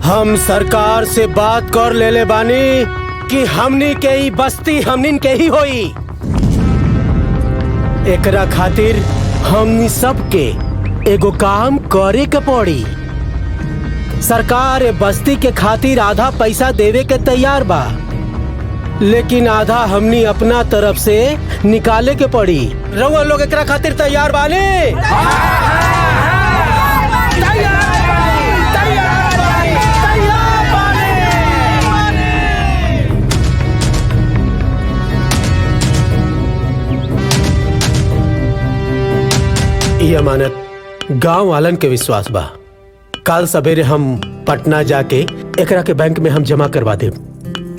हम सरकार से बात कर ले बानी कि हमनी के ही बस्ती हमनी के ही होई। एकरा खातिर हमनी सबके एगो काम करे के पड़ी। सरकार बस्ती के खातिर आधा पैसा देवे के तैयार बा, लेकिन आधा हमनी अपना तरफ से निकाले के पड़ी। रउआ लोग एकरा खातिर तैयार बानी? ये अमानत गांव वालन के विश्वास बा। कल सवेरे हम पटना जाके एकरा के बैंक में हम जमा करवा दे।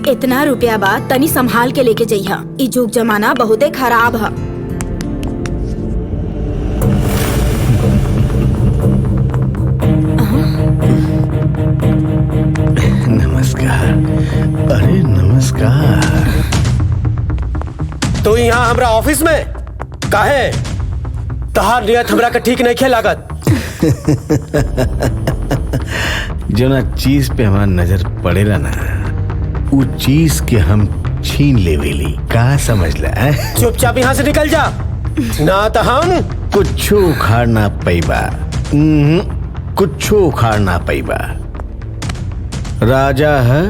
इतना रुपया बा, तनी संभाल के लेके जइहा। ई जुग जमाना बहुते खराब है। नमस्कार। अरे नमस्कार। तो यहाँ हमरा ऑफिस में काहे? तहार नियत हमरा के ठीक नहीं खे लागत। जो ना चीज पे हमार नजर पड़ेला ना, वो चीज के हम छीन लेवेली। का समझला? चुपचाप यहाँ से निकल जा, ना तो हम कुछ उखाड़ ना पैबा। कुछ उखाड़ ना पैबा। राजा है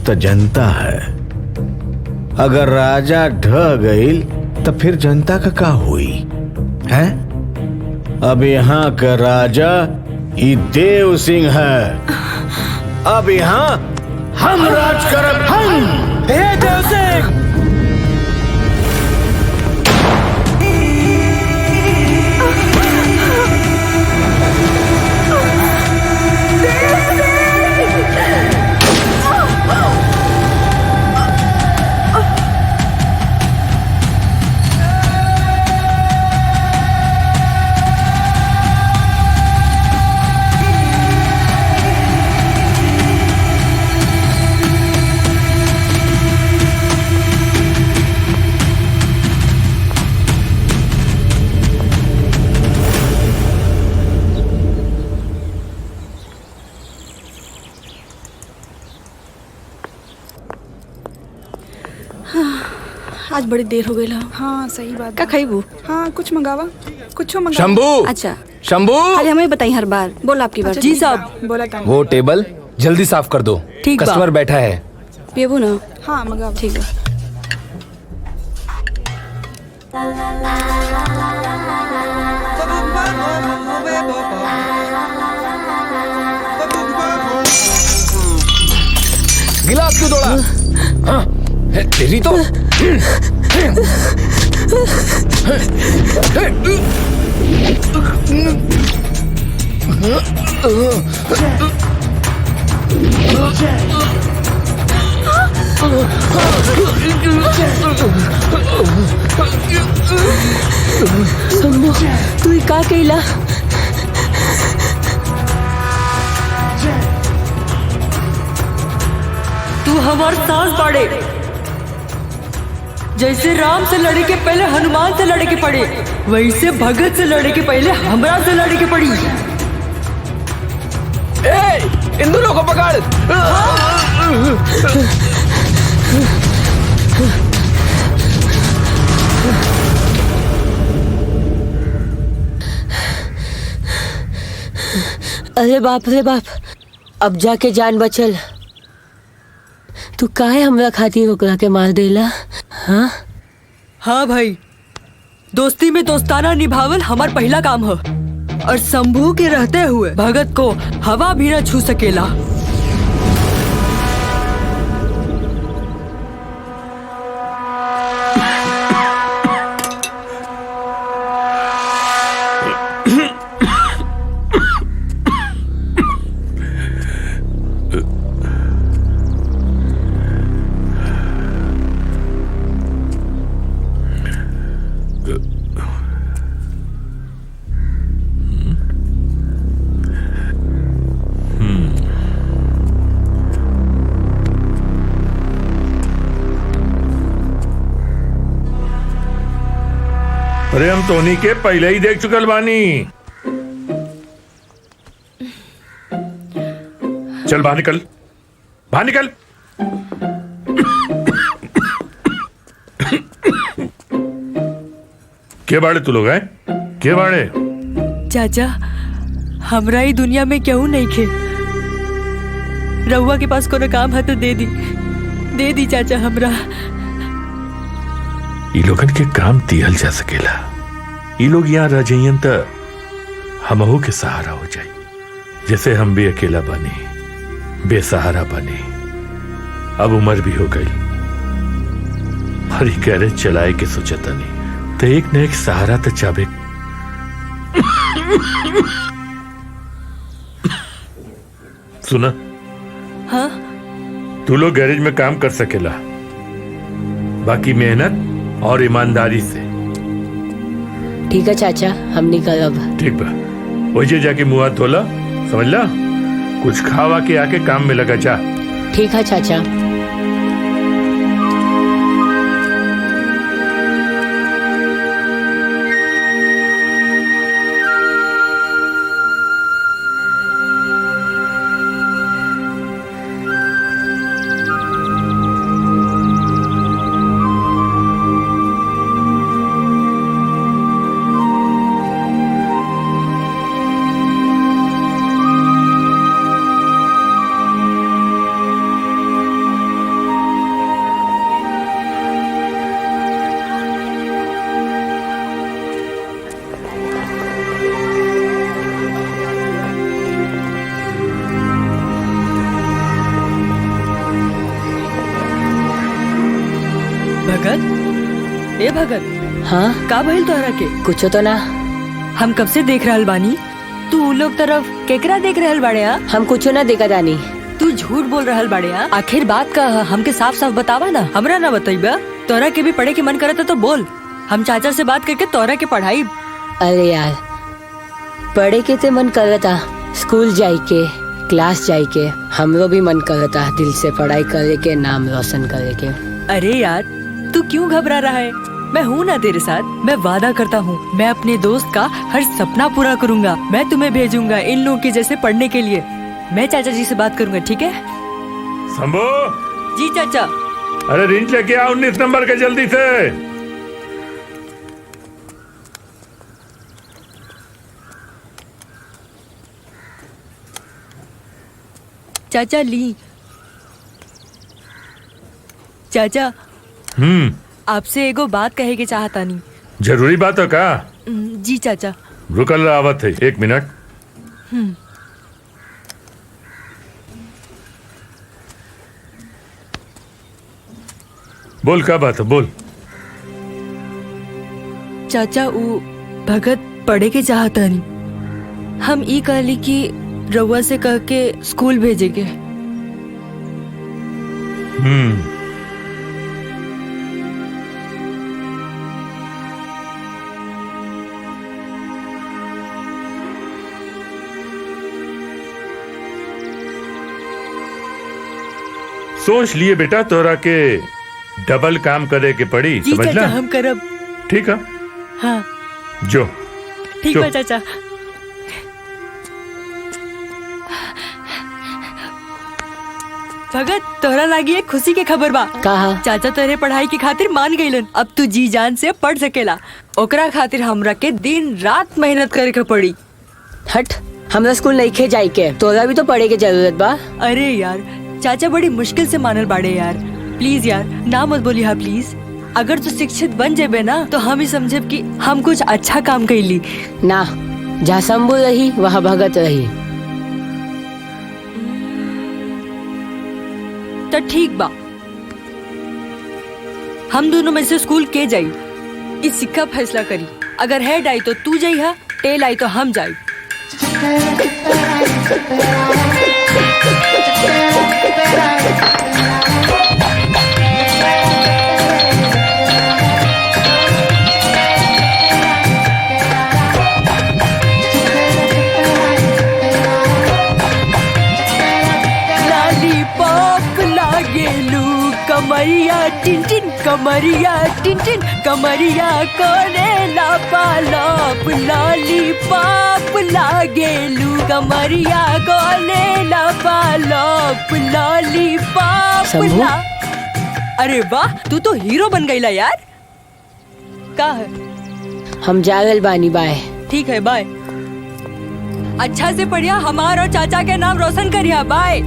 तो जनता है। अगर राजा ढह गई तो फिर जनता का हुई है? अब यहाँ का राजा ही देव सिंह है। अब यहाँ हम राज करब। हम हे देव सिंह! आज बड़ी देर हो गई। हाँ सही बात। का खाइबू? हाँ कुछ मंगावा, कुछ मंगावा। शंभू, अच्छा शंभू, अरे हमें बताई हर बार। बोल आपकी बात। जी साहब बोला था। वो टेबल जल्दी साफ कर दो। ठीक बा। कस्टमर बैठा है। पीबू ना? हाँ मंगावा। ठीक है। गिलास क्यों तोड़ा? हाँ, तेरी तो शंभू, तू का कइला? तू हमार सांस बाड़े। जैसे राम से लड़े के पहले हनुमान से लड़े के पड़े, वैसे भगत से लड़े के पहले हमरा से लड़े के पड़ी। इन दोनों को पकड़। अरे बाप रे बाप, अब जाके जान बचल। तू काहे हमरा खातिर ओकरा के मार देला? हाँ हाँ भाई, दोस्ती में दोस्ताना निभावल हमार पहला काम है, और शंभू के रहते हुए भगत को हवा भी न छू सकेला। अरे हम टोनी के पहले ही देख चुकल बानी। चल बाहर निकल, बाहर निकल। के बाड़े तू लोग हैं? के बाड़े? चाचा हमरा ही दुनिया में क्यों नहीं खे। रहुआ के पास कोनो काम है तो दे दी चाचा हमरा। ई लोगन के काम दिहल जा सकेला। ई लोग यहाँ रह जाइयन त हमहू के सहारा हो जाई, जैसे हम भी अकेला बने, बेसहारा बने। अब उम्र भी हो गई और ई गैरेज चलाए के सोचता नहीं तो एक न एक सहारा तो चाबे। सुना, हाँ तू लोग गैरेज में काम कर सकेला, बाकी मेहनत और ईमानदारी से। ठीक है चाचा, हम निकलब। ठीक बा, वही जाके मुंह हाथ धोला, समझला? कुछ खावा के आके काम में लगा जा। ठीक है चाचा। भगत, ए भगत, हाँ का भइल तोहरा के? कुछ तो ना। हम कब से देख रहल बानी, तू उन लोग तरफ केकरा देख रहल बाड़े? हम कुछ ना देखा दानी। तू झूठ बोल रहल बाड़े। आखिर बात का है? हमके साफ साफ बतावा ना। हमरा ना बताइबा? तोरा के भी पढ़े के मन करता तो बोल, हम चाचा से बात करके तोरा के पढ़ाई। अरे यार, पढ़े के ते मन करता, स्कूल जाए के, क्लास जाए के। हमरो भी मन करता दिल से पढ़ाई करे के, नाम रोशन करे के। अरे यार, तू क्यों घबरा रहा है? मैं हूँ ना तेरे साथ। मैं वादा करता हूँ, मैं अपने दोस्त का हर सपना पूरा करूँगा। मैं तुम्हें भेजूंगा इन लोगों के जैसे पढ़ने के लिए। मैं चाचा जी से बात करूँगा, ठीक है? शंभू, जी चाचा। अरे रिंच लेके आ 19 नंबर के जल्दी से। चाचा ली। चाचा, आपसे एगो बात कहे के चाहता नहीं। जरूरी बात है का? जी चाचा। रुकल आवत है, 1 मिनट। बोल, का बात है, बोल। चाचा, वो भगत पढ़े के चाहता नहीं। हम ई कहली कि रउआ से कह के स्कूल भेजेगे। सोच लिए बेटा, तोरा के डबल काम करे के पड़ी, जी समझला? चाचा, हम करब। ठीक है, हाँ जो ठीक जो। है चाचा। भगत, तोहरा लागी एक खुशी के खबर बा। कहा? चाचा तोहरे पढ़ाई की खातिर मान गईलन। अब तू जी जान से पढ़ सकेला। ओकरा खातिर हमरा के दिन रात मेहनत करे के पड़ी। हट, हमरा स्कूल नहीं खे जाए के। तोरा भी तो पढ़े के जरूरत बा। अरे यार, चाचा बड़ी मुश्किल से मानल बाड़े यार। प्लीज यार, ना मत बोली। हाँ प्लीज, अगर तू शिक्षित बन जेबे ना तो हम ही समझब कि हम कुछ अच्छा काम कैली। ना, जहाँ शंभू रही वहाँ भगत रही। तो ठीक बा, हम दोनों में से स्कूल के जाई, इस सिक्का फैसला करी। अगर हेड आई तो तू जाई है, टेल आई तो हम जाई। कमरिया टिन टिन, कमरिया टिन टिन, कमरिया कोने ला पालप, लॉलीपॉप लागेलू। कमरिया गोले लॉलीपॉप शंभू? अरे वाह, तू तो हीरो बन गईला यार। का है? हम जागल बानी, बाय। ठीक है, बाय। अच्छा से पढ़िया, हमार और चाचा के नाम रोशन करिया, बाय।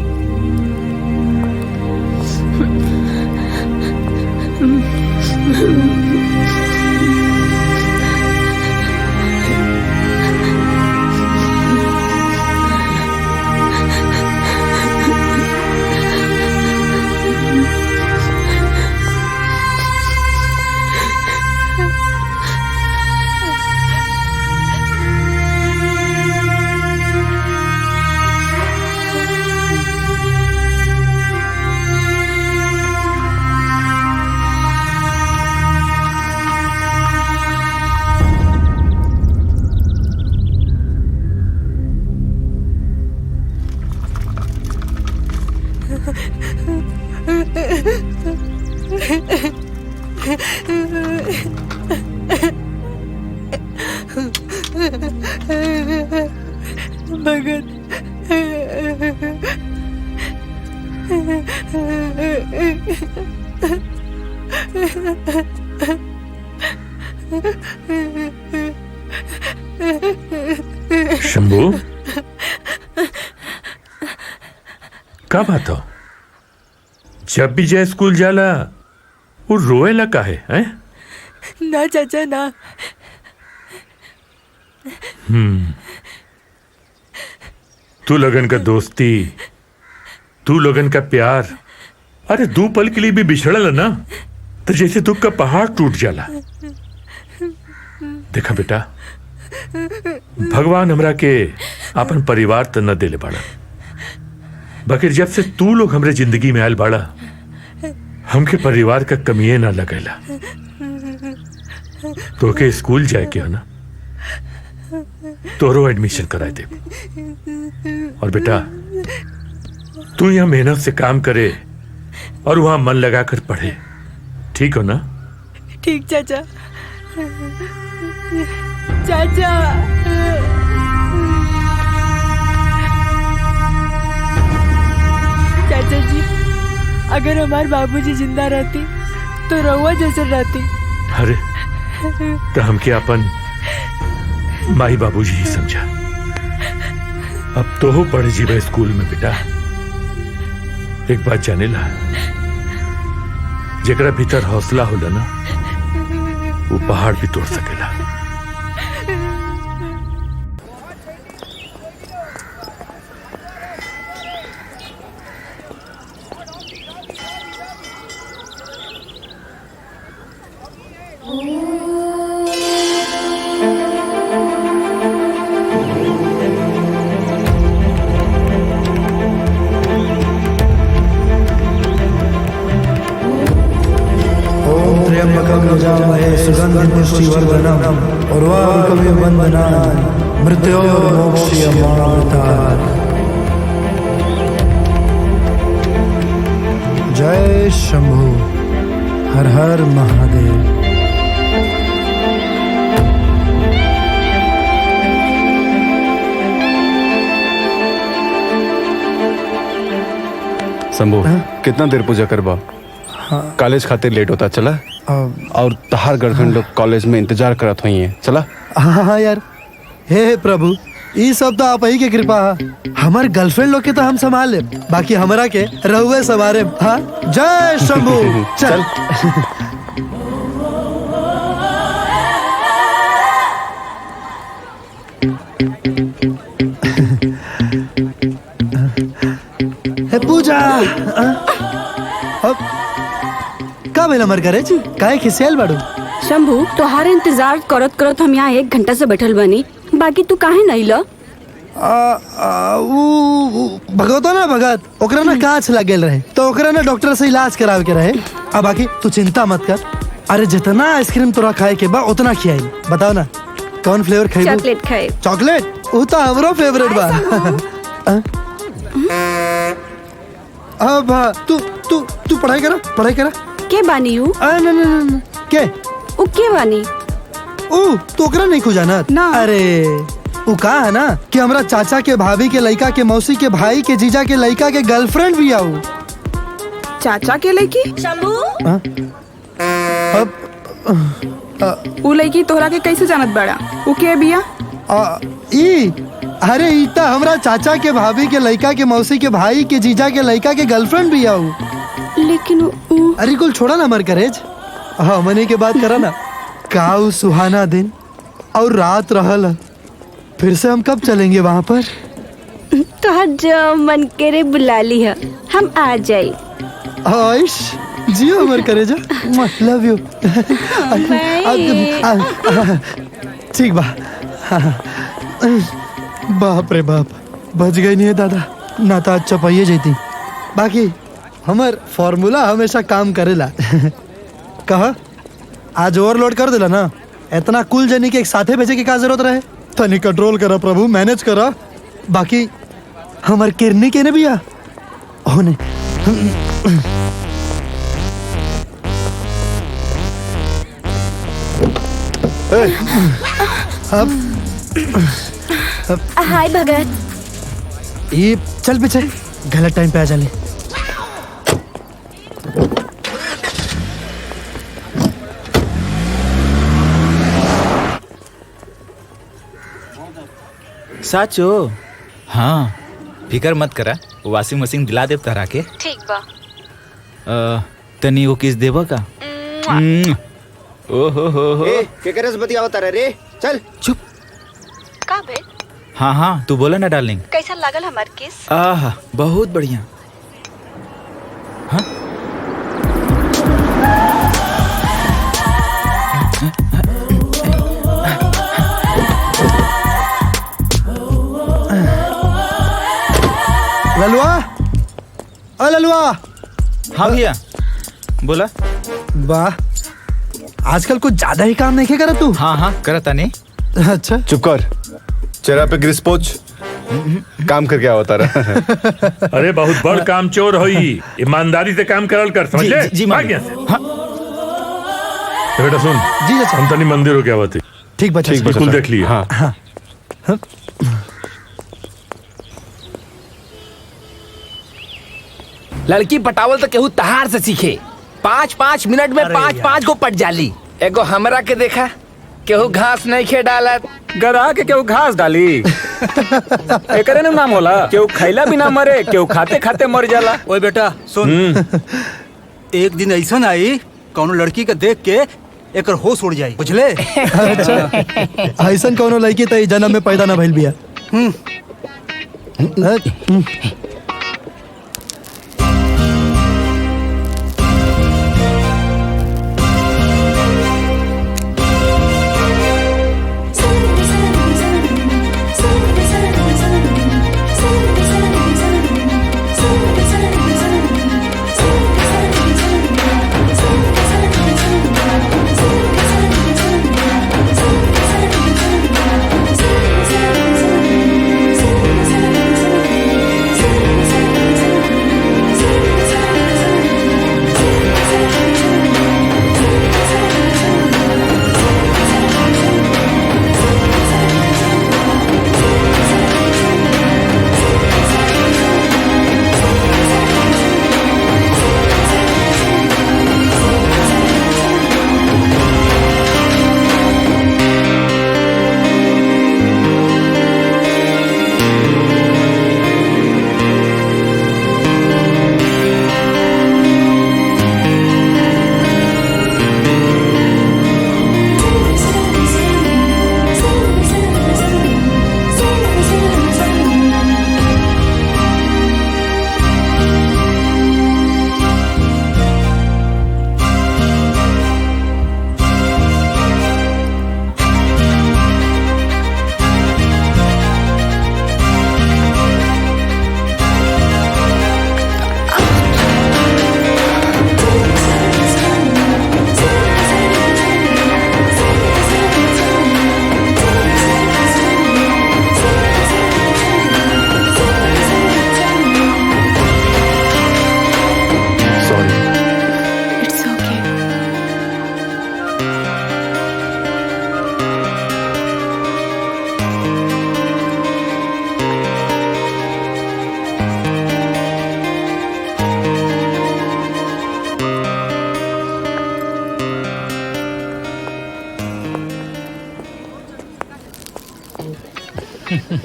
भगत, शंभू, का बात हो? जब भी जय स्कूल जाला वो रोएला काहे हैं? ना चाचा ना। तू लगन का दोस्ती, तू लगन का प्यार, अरे 2 पल के लिए भी बिछड़ल ना तो जैसे दुख का पहाड़ टूट जाला। देखा बेटा, भगवान हमरा के अपन परिवार तो न देले बाड़ा, बकिर जब से तू लोग हमरे जिंदगी में आयल बाड़ा, हमके परिवार का कमिए ना लगेला। तो के स्कूल जाए के हो ना, तोरो एडमिशन कराए दे। और बेटा, तू यहाँ मेहनत से काम करे और वहां मन लगाकर पढ़े, ठीक हो ना? ठीक चाचा। चाचा, चाचा जी, अगर हमारे बाबूजी जिंदा रहती तो रहुआ जैसे रहती। अरे तो हमके अपन माई बाबूजी ही समझा। अब तो हो पढ़ जीवे स्कूल में बेटा। एक बात जाने ला, जेकरा भीतर हौसला होला ना, वो पहाड़ भी तोड़ सकेला। पुष्टिवर्धनम् उर्वारुकमिव मृत्योर्मोक्ष्यमामृतात्। जय शंभू, हर हर महादेव। शंभू, कितना देर पूजा करबा? कॉलेज खातिर लेट होता चला। और तहार गर्लफ्रेंड लोग कॉलेज में इंतजार करत हुई है, चला। हाँ यार, हे प्रभु, ये सब तो आप ही के कृपा है। हमारे गर्लफ्रेंड लोग के तो हम संभाल ले, बाकी हमारा के रहुए सवारे। हाँ, जय शंभू। चल। पूजा अब का भेल हमर घरे छी? काहे खिसियाल बाड़ू? शंभू, तोहार इंतजार करत करत हम यहाँ 1 घंटा से बैठल बनी, बाकी तू काहे नहीं ला? भगत हो ना भगत, ओकरा ना कांच लग गेल रहे तो ओकरा ना डॉक्टर से इलाज करावे के रहे। अब बाकी तू चिंता मत कर। अरे जितना आइसक्रीम तोरा खाए के बा उतना खियाई। बताओ ना कौन फ्लेवर खाई? चॉकलेट खाए। चॉकलेट? वो तो हमरो फेवरेट बा। अब तू तू तू पढ़ाई करा। के बानी यू? न के उ के बानी? ओ तो ओकरा नहीं खुजाना ना। अरे वो कहा है ना कि हमरा चाचा के भाभी के लड़का के मौसी के भाई के जीजा के लड़का के गर्लफ्रेंड भी आओ। चाचा के लड़की शंभू अब उ लड़की तोहरा के कैसे जानत बड़ा? उ के बिया? अरे इता हमरा चाचा के भाभी के लड़का के मौसी के भाई के जीजा के लड़का के गर्लफ्रेंड भी आओ। लेकिन अरे कुल छोड़ा ना मर करेज। हाँ मनी के बात करा ना। का सुहाना दिन और रात रहल, फिर से हम कब चलेंगे वहाँ पर? तो जो मन करे बुला ली है, हम आ जाए। आयुष जियो मर करेजा, लव यू। ठीक बा। बाप रे बाप, बच गई नहीं है दादा, ना तो अच्छा पाइए जाती। बाकी हमार फॉर्मूला हमेशा काम करेला। कहा आज ओवरलोड कर दिला ना, इतना कुल जनी के एक साथे भेजे की क्या जरूरत रहे? तनी कंट्रोल करा प्रभु, मैनेज करा। बाकी हमार किरनी के ने भी आ होने। हाय भगत। ये चल पीछे, गलत टाइम पे आ जाले। साचो? हाँ, फिकर मत करा, वॉशिंग मशीन दिला देव तहरा के। ठीक बा। तनी वो किस देवा का? ओहो हो। के करस बतियाओ तारे रे, चल चुप। का बे? हाँ हाँ, तू बोला ना डार्लिंग। कैसा लागल हमार किस? आहा, बहुत बढ़िया। हाँ? ललुआ, ओ ललुआ। हाँ भैया, बोला। वाह, आजकल कुछ ज्यादा ही काम नहीं करा तू। हाँ हाँ, करता नहीं। अच्छा चुप कर, चेहरा पे ग्रीस पोछ, काम करके आवता रहा। अरे बहुत बड़ काम चोर होई, ईमानदारी से काम करल कर, समझ ले? जी भाग यहाँ से। बेटा सुन, जी अच्छा। हम तनी मंदिर हो क्या बात है? ठीक बच्चा, ठीक बिल्कुल देख लिए। हाँ। लड़की पटावल तो केहू तहार से सीखे। 5-5 मिनट में 5-5 को पट जाली। एगो हमरा के देखा, केहू घास नहीं खे डालत, गधा के केहू घास डाली। एकरे ने नाम होला, केहू खैला बिना मरे, केहू खाते खाते मर जाला। ओए बेटा सुन, एक दिन ऐसा आई कौनो लड़की के देख के एक होश उड़ जाई, बुझले? अच्छा, ऐसा कौनो लड़की तई जन्म में पैदा ना भइल बिया।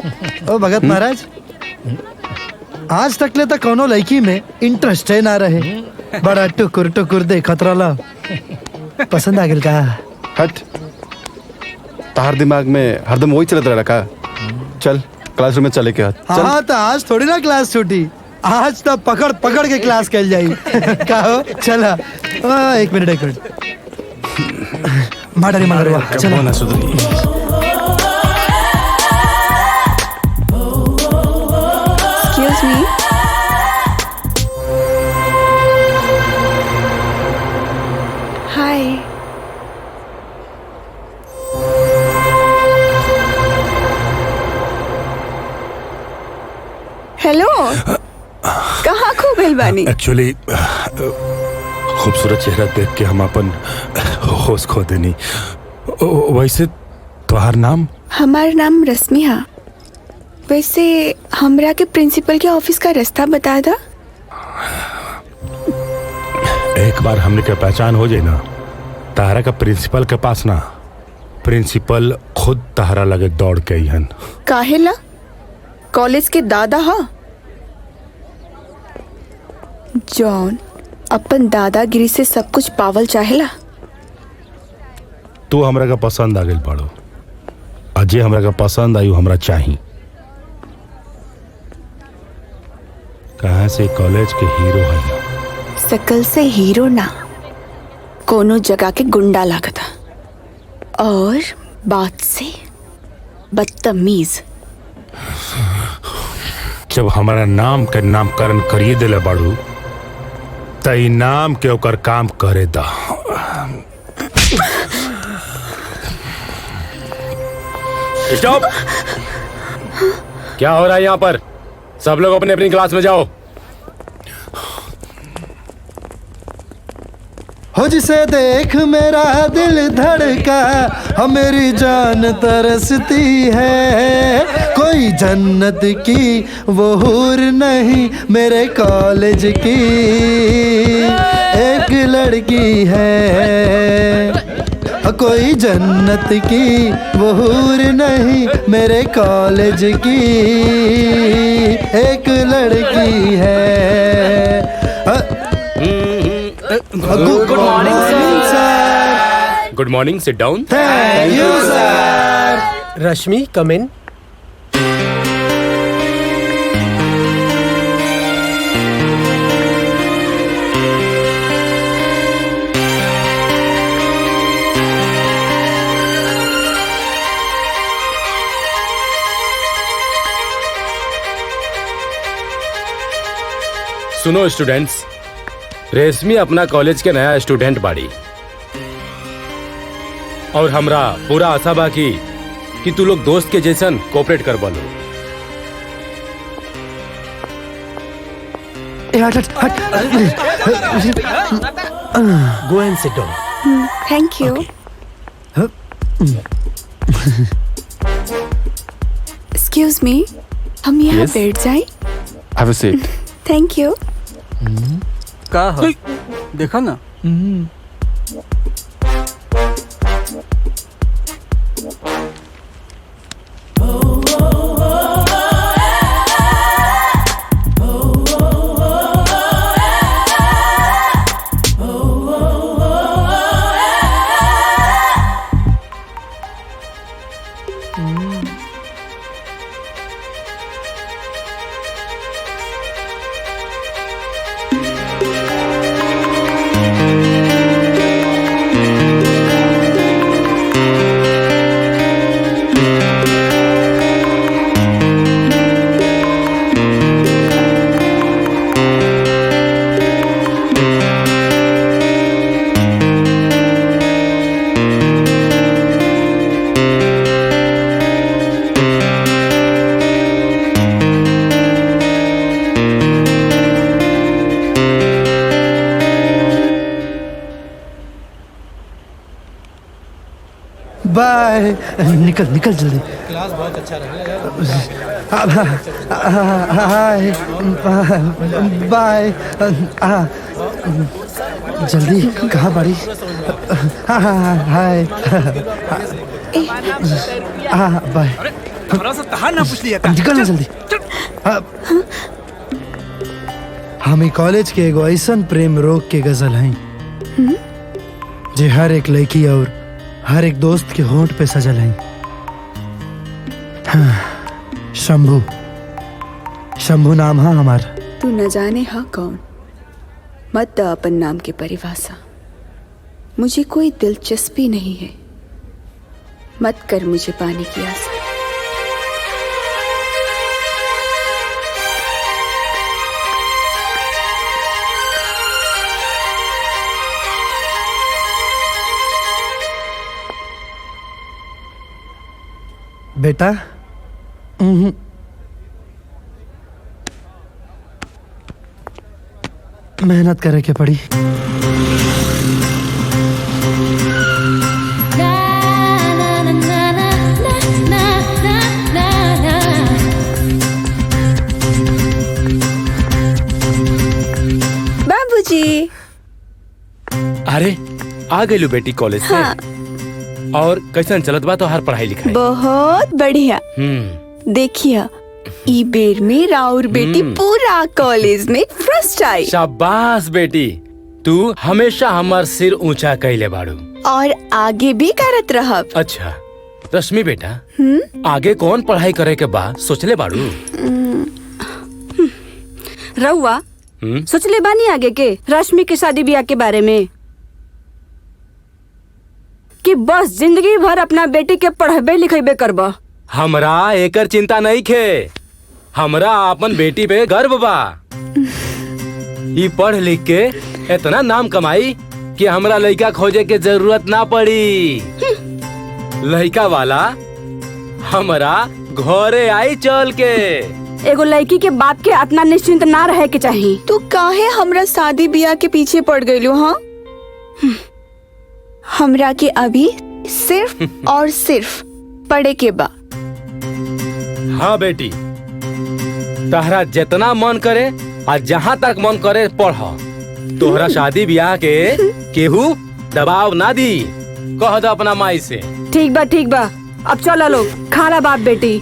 ओ भगत महाराज, आज तक ले तक कोनो लड़की में इंटरेस्ट ना रहे, बड़ा टुकुर टुकुर देखत रहला, पसंद आ गेल का? हट, तार दिमाग में हरदम वही चलत रहा का? चल क्लासरूम में चले के हाथ। हाँ तो आज थोड़ी ना क्लास छूटी, आज तो पकड़ पकड़ के क्लास कल जाई। कहो चला। एक मिनट माडरी माडरवा चलो ना सुधरी। एक्सक्यूज मी, हाय। हेलो, कहाँ खो गइल बानी? एक्चुअली खूबसूरत चेहरा देख के हम अपन होश खो देनी। वैसे तुम्हार नाम? हमार नाम रश्मि है। वैसे हमरा के प्रिंसिपल के ऑफिस का रास्ता बता दा। एक बार हमने के पहचान हो जाए ना, तारा का प्रिंसिपल के पास ना, प्रिंसिपल खुद तारा लगे दौड़ के आईहन। काहेला? कॉलेज के दादा हा जॉन अपन दादागिरी से सब कुछ पावल चाहेला। तू हमरा का पसंद आ गई पड़ो, अजय हमरा का पसंद आयु हमरा चाहिए। कहाँ से कॉलेज के हीरो है ना? शकल से हीरो ना, कोनो जगह के गुंडा लागता, और बात से बदतमीज। जब हमारा नाम के नामकरण करिए दिले बाड़ू, तई नाम के ओकर काम करे दा। स्टॉप! क्या हो रहा है यहाँ पर? सब लोग अपने अपनी क्लास में जाओ। हो जिसे देख मेरा दिल धड़का, मेरी जान तरसती है, कोई जन्नत की वो हूर नहीं मेरे कॉलेज की एक लड़की है, कोई जन्नत की वो हूर नहीं मेरे कॉलेज की एक लड़की है। Good morning sir. Good morning, sit down. Thank you sir. Rashmi, come in. सुनो स्टूडेंट्स, रेशमी अपना कॉलेज के नया स्टूडेंट बाड़ी, और हमरा पूरा आशा बा कि तू लोग दोस्त के जैसन कोऑपरेट कर बोलो। Go and sit down. Thank you. Excuse me, हम यहाँ Yes? बैठ जाएं? Have a seat. Thank you. का है? देखा ना। बाय। निकल निकल जल्दी। क्लास बहुत अच्छा रहा। Hi bye. जल्दी कहाँ बाड़ी? Hi bye. हमरा से तहां ना पूछ लिया का निकल ना जल्दी। हम कॉलेज के एगो ऐसन प्रेम रोग के गजल हैं जे हर एक लड़की और हर एक दोस्त के होंठ पे सजल हैं। शंभू, शंभू नाम है हमारा। तू न जाने हा कौन, मत द अपन नाम की परिभाषा। मुझे कोई दिलचस्पी नहीं है, मत कर मुझे पाने की आशा। बेटा मेहनत करे के पड़ी। बाबूजी। अरे आ गई बेटी कॉलेज से। हाँ। और कैसन चलत बा तो हर पढ़ाई लिखाई? बहुत बढ़िया। देखिए ई बेर में राउर बेटी पूरा कॉलेज में फर्स्ट आई। शाबाश बेटी, तू हमेशा हमार सिर ऊंचा कैले बाड़ू और आगे भी करत रहब। अच्छा रश्मि बेटा, आगे कौन पढ़ाई करे के बा सोचले बाड़ू? रउआ सोचले बानी आगे के रश्मि के शादी ब्याह के बारे में कि बस जिंदगी भर अपना बेटी के पढ़ाबे लिखेबे करबा? हमरा एकर चिंता नहीं खे, हमरा अपन बेटी पे गर्व बा। ई पढ़ लिख के इतना नाम कमाई कि हमरा लड़का खोजे के जरूरत ना पड़ी। लड़का वाला हमरा घरे आई चल के। एगो लड़की के बाप के इतना निश्चिंत ना रहे के चाहिए। तू काहे हमरा शादी ब्याह के पीछे पड़ गईलू? हाँ, हमरा के अभी सिर्फ और सिर्फ पढ़े के बा। हाँ बेटी, तहरा जितना मन करे और जहाँ तक मन करे पढ़। तोहरा शादी ब्याह के केहू दबाव ना दी, कह दो अपना माई से। ठीक बा, अब चलो लोग खाना बाप बेटी।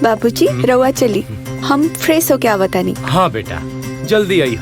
बाबूजी रउआ चली, हम फ्रेश हो क्या बतानी। हाँ बेटा जल्दी आई।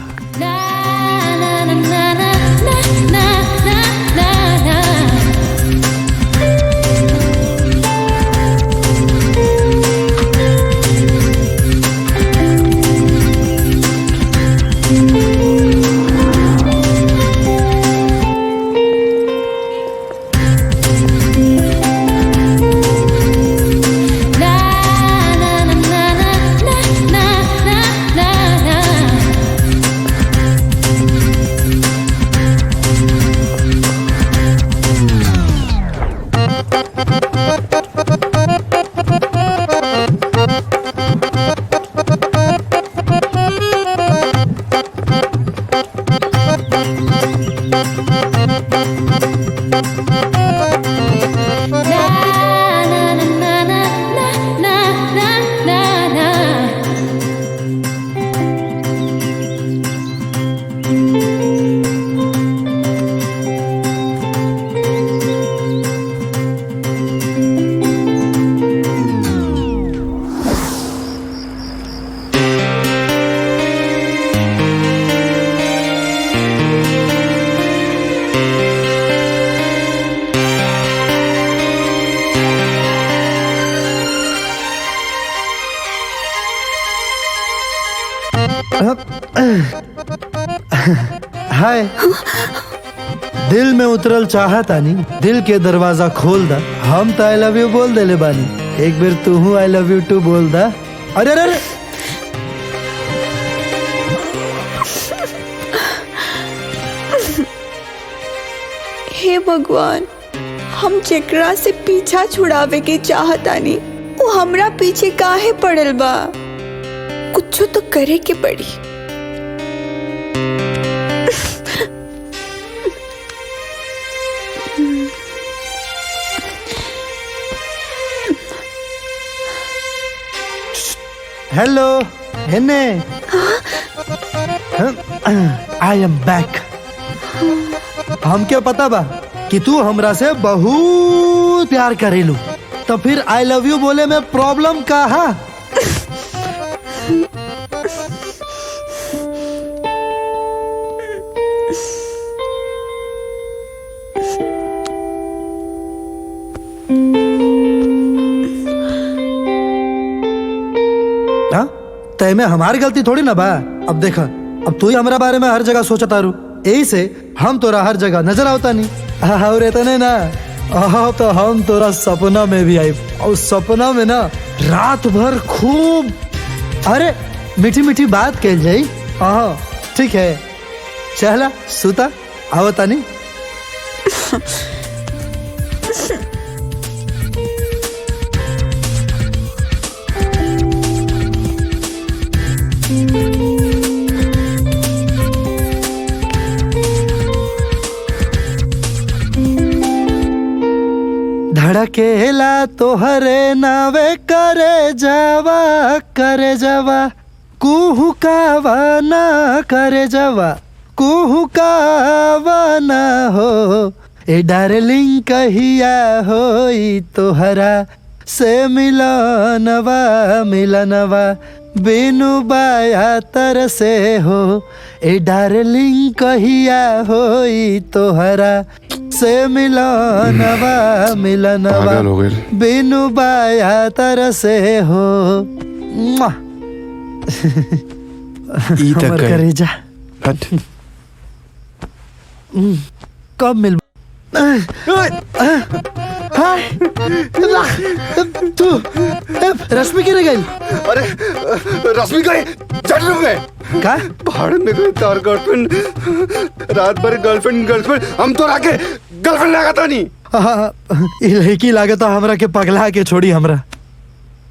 हाय, दिल में उतरल चाहता नहीं, दिल के दरवाजा खोल दा। हम तो आई लव यू बोल देले बानी, एक बार तू हूँ आई लव यू टू बोल दा। अरे अरे हे भगवान, हम जेकरा से पीछा छुड़ावे के चाहतानी वो हमरा पीछे काहे पड़ल बा? कुछ तो करे के पड़ी। हेलो हेने, आई एम बैक। हमके पता बा कि तू हमरा से बहुत प्यार करेलू, तो फिर आई लव यू बोले में प्रॉब्लम कहाँ? तय में हमारी गलती थोड़ी ना बा। अब देखा, अब तू ही हमारा बारे में हर जगह सोचता रू, यही से हम तोरा हर जगह नजर आवता नहीं। और इतने ना, तो हम तोरा सपना में भी आई, और सपना में ना रात भर खूब अरे मीठी मीठी बात कह जाई। ठीक है, चला सुता आवता नहीं। धड़केला तोहरे नावे करे जावा कुहू कावा ना करे जावा कुहू कावा ना हो। ए डार्लिंग कहिया होई तोहरा से मिलनवा मिलनवा बिनु बाया तर से हो। ए डार्लिंग कहिया होई तोहरा से मिलनवा मिलनवा बिनु बाया तर से हो। हमर करेजा कब मिल तू रश्मि की गई? अरे रश्मि गई चल गए का पहाड़ में गए तार गर्लफ्रेंड रात भर गर्लफ्रेंड हम तो राके गर्लफ्रेंड लगाता नहीं। लड़की लागत हमरा के पगला के छोड़ी हमरा।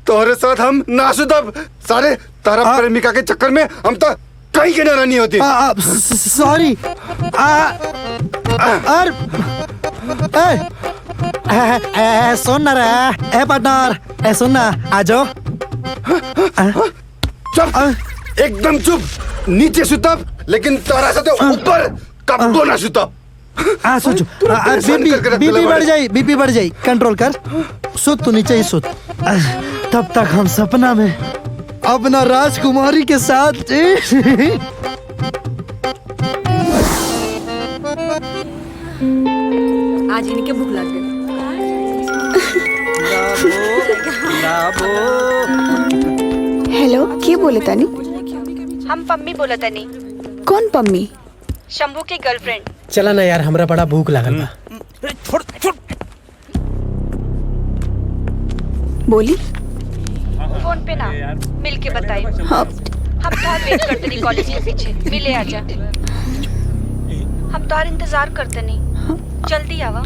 तोहरे साथ हम नाशुदब सारे तारा प्रेमिका के चक्कर में हम तो कहीं के नारानी होती। सॉरी सुन ना रे पार्टनर, सुन ना आ जाओ। चुप एकदम चुप, नीचे सुतब लेकिन तारा साथे ऊपर कब्बो ना सुतब। सोचो बीपी बढ़ जाई कंट्रोल कर। सुत तू नीचे ही सुत। तब तक हम सपना में अपना राजकुमारी के साथ आज इनके भूख लग गई। हेलो, के बोले तानी? हम पम्मी बोला तानी। कौन पम्मी? शंभू की गर्लफ्रेंड। चला ना यार, हमरा बड़ा भूख लागल बा। बोली फोन पे ना मिल के बताई। हाँ। हम तो वेट करते नहीं कॉलेज के पीछे, मिले आजा। हम तो इंतजार करते नहीं, जल्दी आवा।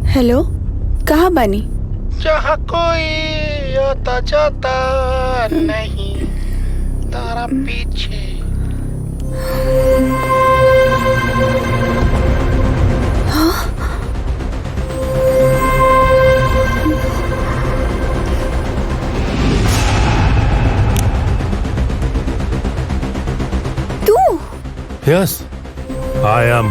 हेलो, कहाँ बानी? जहाँ कोई आता जाता नहीं तारा पीछे। तू? Yes I am.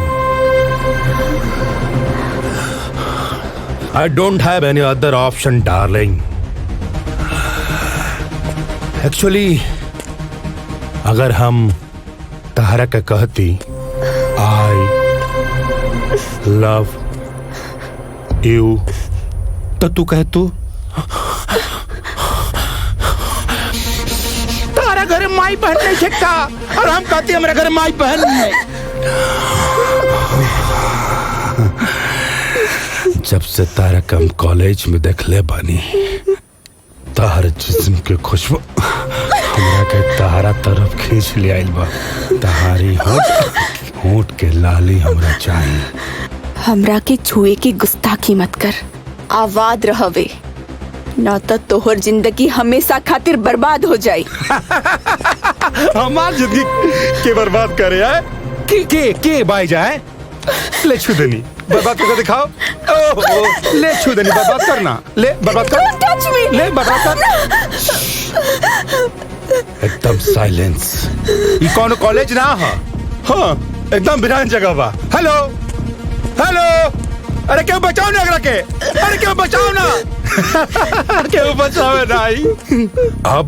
I don't have any other option, darling. Actually, अगर हम तहरा का कहती I love you, तो तू कह तू तारा घर माई बहन नहीं सकता और हम कहते हमारे घर माई बहन है। जब से तारा कम कॉलेज में देखले बानी, तार जिस्म के खुशबू हमरा के तारा तरफ खींच ले आइल बा। तहारी होठ के लाली हमरा चाहिए। हमरा के छुए की गुस्ताखी मत कर, आवाज रहवे। ना तो तोहर जिंदगी हमेशा खातिर बर्बाद हो जाए। हमार जिंदगी के बर्बाद करे है के बाई जाए। ले छुदनी बर्बाद करके दिखाओ। ओह ले छुदनी बर्बाद करना। ले बर्बाद कर। Don't touch me! ले बर्बाद कर। एकदम साइलेंस। ये कौन कॉलेज ना है? हाँ एकदम बिरान जगह बा। हेलो हेलो अरे क्यों बचाओ ना अगला के। अरे क्यों बचाओ ना। क्यों बचाओ नाई। अब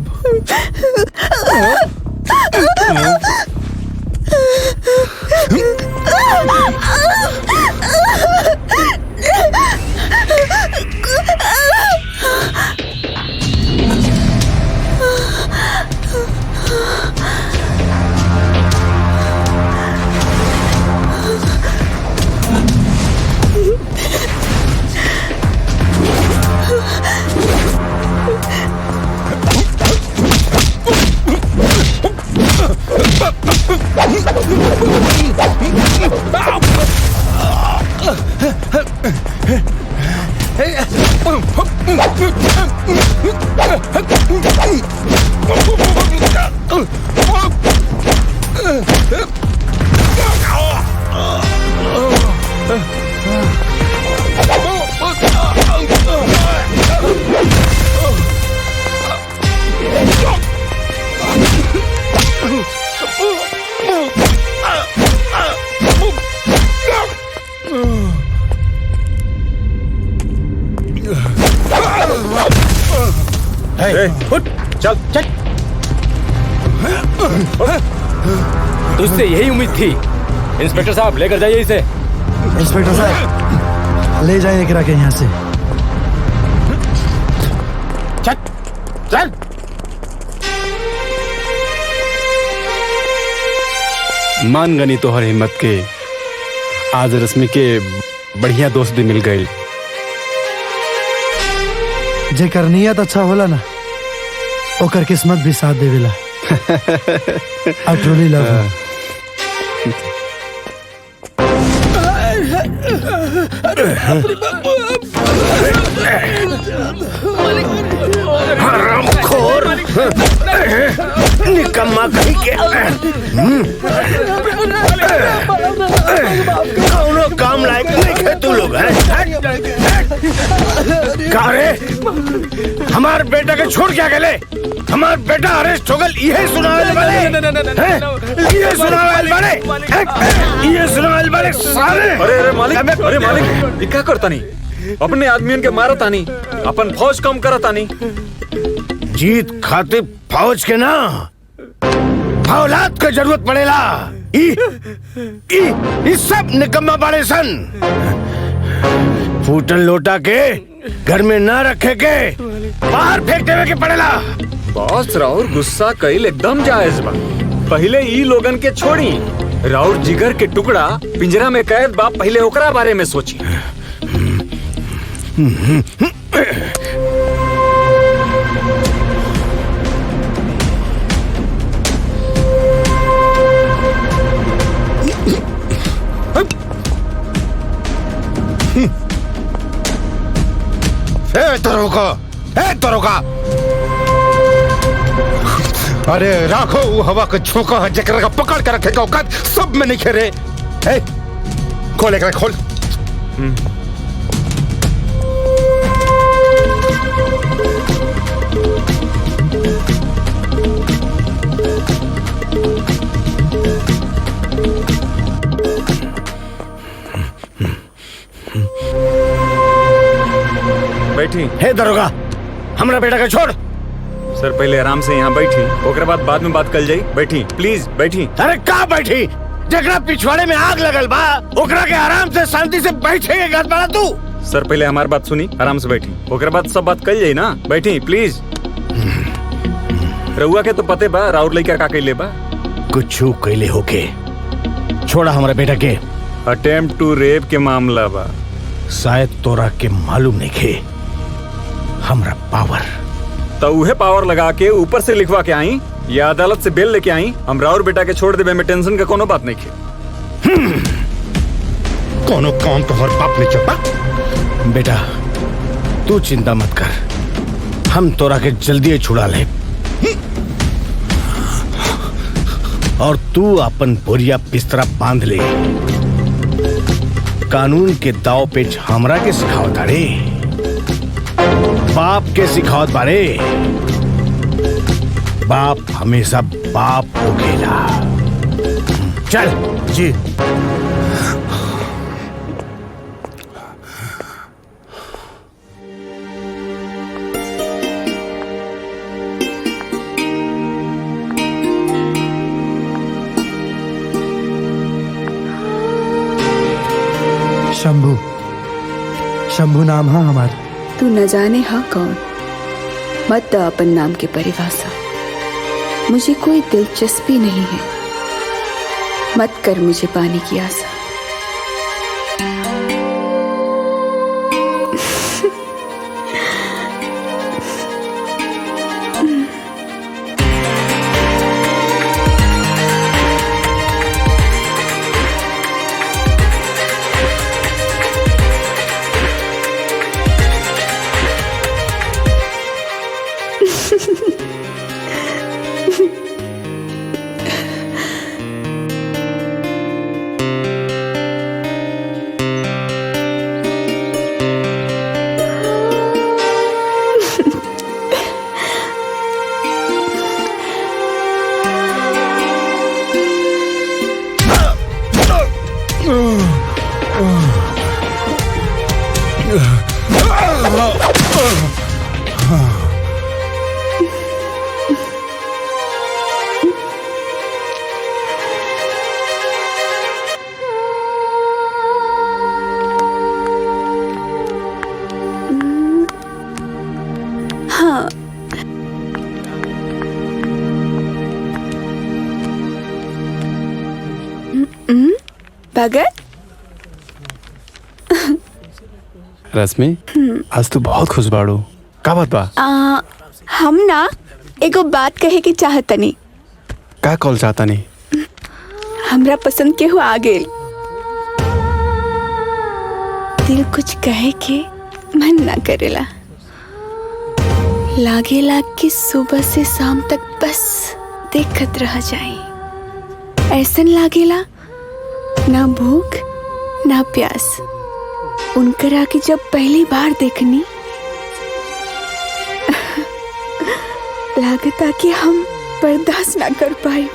चल चल। तुझसे यही उम्मीद थी। इंस्पेक्टर साहब लेकर जाइए इसे। इंस्पेक्टर साहब ले जाइए करा के यहाँ से। चल चल। मान गनी तोहर हिम्मत के। आज रश्मि के बढ़िया दोस्त भी मिल गए। जेकर नियत अच्छा होला ना ओकर किस्मत भी साथ देवेला। I truly love her. हरामखोर निकम्मा कहीं के कौनो काम लायक नहीं है तू लोग हैं। कारे हमार बेटा के छोड़ क्या गए। हमार बेटा अरेस्ट हो गल। ये सुनावल वाले ये सुनावल वाले ये सुनावल वाले सारे। अरे मालिक अरे मालिक ये क्या करता नहीं। अपने आदमियों के मारता नहीं अपन फौज कम करता नहीं। जीत खातिर फौज के ना औलाद का जरूरत पड़ेला। ई सब निकम्मा बाड़े सन। फूटन लोटा के घर में ना रखे के बाहर फेंक देवे के पड़ेला। बॉस राउर गुस्सा कईल एकदम जायज बा। पहले ई लोगन के छोड़ी। राउर जिगर के टुकड़ा पिंजरा में कैद बा। पहले ओकरा बारे में सोची। दरोगा अरे राखो वो हवा का झोंका है जकरा का पकड़ कर रखेगा औकात सब में नहीं खेरे। खोल एक खोल। बैठी। हे दरोगा हमरा बेटा का छोड़। सर पहले आराम से यहाँ बैठी ओकरे बाद में बात कल जाई। बैठी प्लीज बैठी। अरे का बैठी जकरा पिछवाड़े में आग लगल बा ओकरा के आराम से शांति से बैठे गत बड़ा तू। सर पहले हमारी बात सुनी आराम से बैठी ओकरे बाद सब बात कल जाई ना। बैठी प्लीज। रउआ के तो पते बा राउर लइका का कइले बा। कुछ कैले होके छोड़ा हमारे बेटा के। अटेम्प्ट टू रेप के मामला बा। शायद तोरा के मालूम नहीं खे हमरा पावर। तो उहे पावर लगा के ऊपर से लिखवा के आई या अदालत से बेल लेके आई। हम राउर बेटा के छोड़ देवे में टेंशन का कोनो बात नहीं खे। कोनो काम तो हर बाप ने चपा। बेटा तू चिंता मत कर हम तोरा के जल्दी छुड़ा ले और तू अपन बोरिया बिस्तरा बांध ले। कानून के दाव पेच हमरा के सिखावत रे, बाप के सिखावत बारे। बाप हमेशा बाप होखेला। चल जी। शंभू, शंभू नाम है हमारा। तू न जाने हाँ कौन, मत द अपन नाम की परिभाषा। मुझे कोई दिलचस्पी नहीं है, मत कर मुझे पाने की आशा। भगत, रश्मि, आज तू बहुत खुश बाड़ू। का बात बा? हम ना एगो बात कहे के चाहतनी। का कॉल चाहता नहीं? हमरा पसंद के हो आ गेल। दिल कुछ कहे के मन ना करेला, लागेला कि सुबह से शाम तक बस देखत रह जाए। ऐसन लागेला ना भूख ना प्यास। उनकरा की जब पहली बार देखनी लागता कि हम बर्दाश्त ना कर पाए।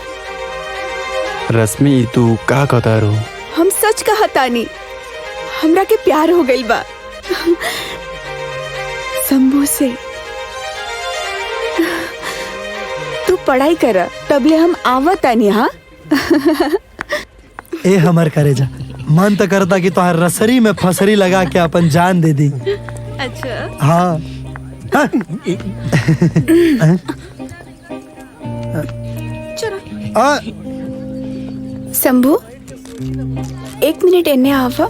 रश्मि, तू का कहता रो? हम सच कहतानी, हमरा के प्यार हो गइल बा शंभू से। तू पढ़ाई कर, तबले हम आवतानी। हाँ ए हमर करेजा, मन तो करता कि तोहर रसरी में फसरी लगा के अपन जान दे दी। अच्छा हाँ, हाँ। शंभू, एक मिनट एने आवा,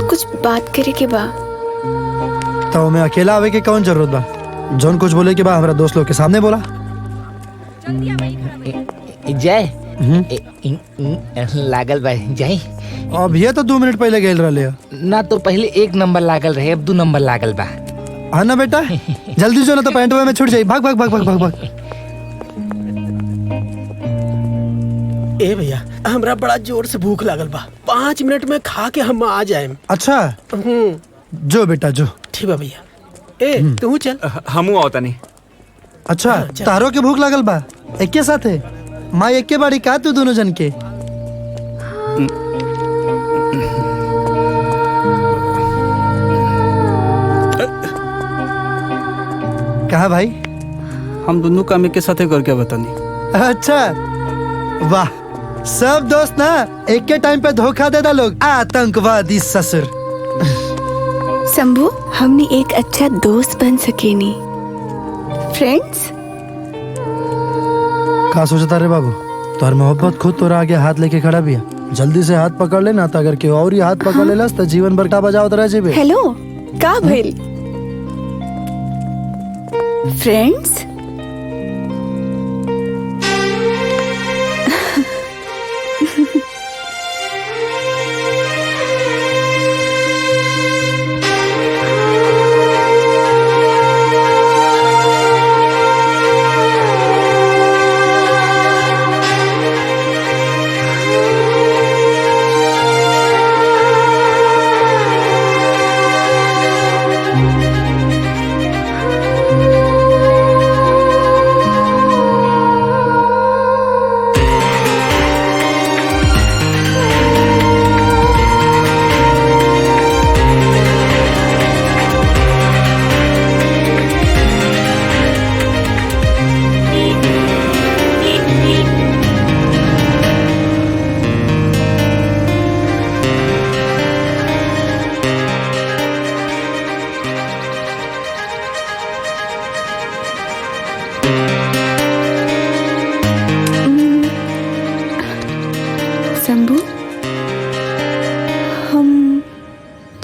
कुछ बात करे के बा। तो मैं अकेला आवे के कौन जरूरत बा? जौन कुछ बोले के बा हमरा दोस्त लोग के सामने बोला। जय लागल बा जय। अब ये तो 2 मिनट पहले गेल रहे ना, तो पहले 1 नंबर लागल रहे, अब 2 नंबर लागल बा। हाँ ना बेटा, जल्दी जो ना तो पैंट में छूट जाई। भाग भाग भाग भाग भाग भाग। ए भैया, हमरा बड़ा जोर से भूख लागल बा, 5 मिनट में खा के हम आ जाए। अच्छा जो बेटा जो। ठीक बा भैया। ए तू चल। हमू आवता नहीं। अच्छा तारो के भूख लागल बा, एक के साथ है माँ एक के बाड़ी का तू दोनों जन के? कहा भाई? हम दोनों काम एक के साथ करके बतानी। अच्छा वाह, सब दोस्त ना एक के टाइम पे धोखा देता लोग, आतंकवादी ससुर। शंभू, हमने एक अच्छा दोस्त बन सकेनी, फ्रेंड्स। का सोचता रे बाबू, तोहर मोहब्बत खुद तोरा आगे हाथ लेके खड़ा भी है। जल्दी से हाथ पकड़ लेना, तो अगर केहू और ही हाथ पकड़ लेलस तो जीवन भर का बजावत रह जेबे। हेलो, का भइल फ्रेंड्स? शंभू, हम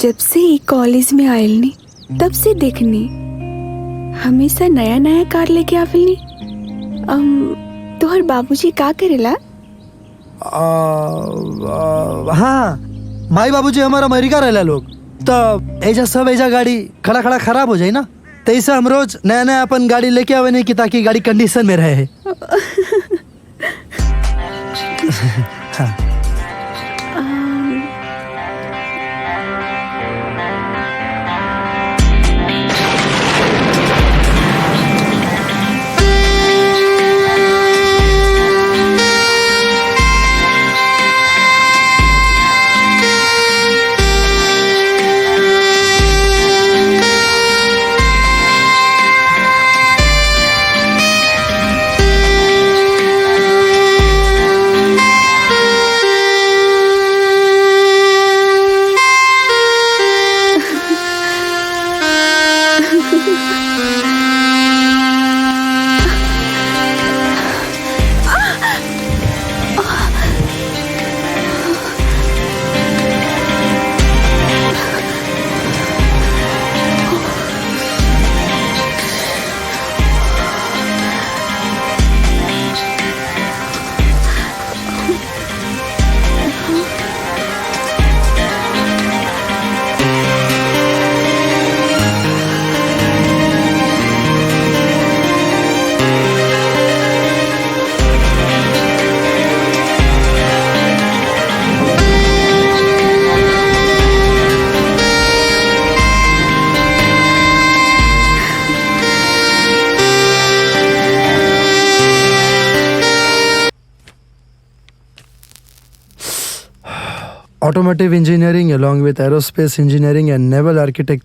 जब से ई कॉलेज में आयल नी तब से देखनी हमेशा नया नया कार लेके आवेलनी। तोहर बाबूजी का करेला? हाँ, माई बाबूजी हमारा अमेरिका रहला लोग, तो ऐजा सब ऐजा गाड़ी खड़ा खड़ा खराब हो जाए ना, तो ऐसे हम रोज नया नया अपन गाड़ी लेके आवे नहीं कि ताकि गाड़ी कंडीशन में रहे। हाँ। Automotive engineering along with aerospace engineering and naval architect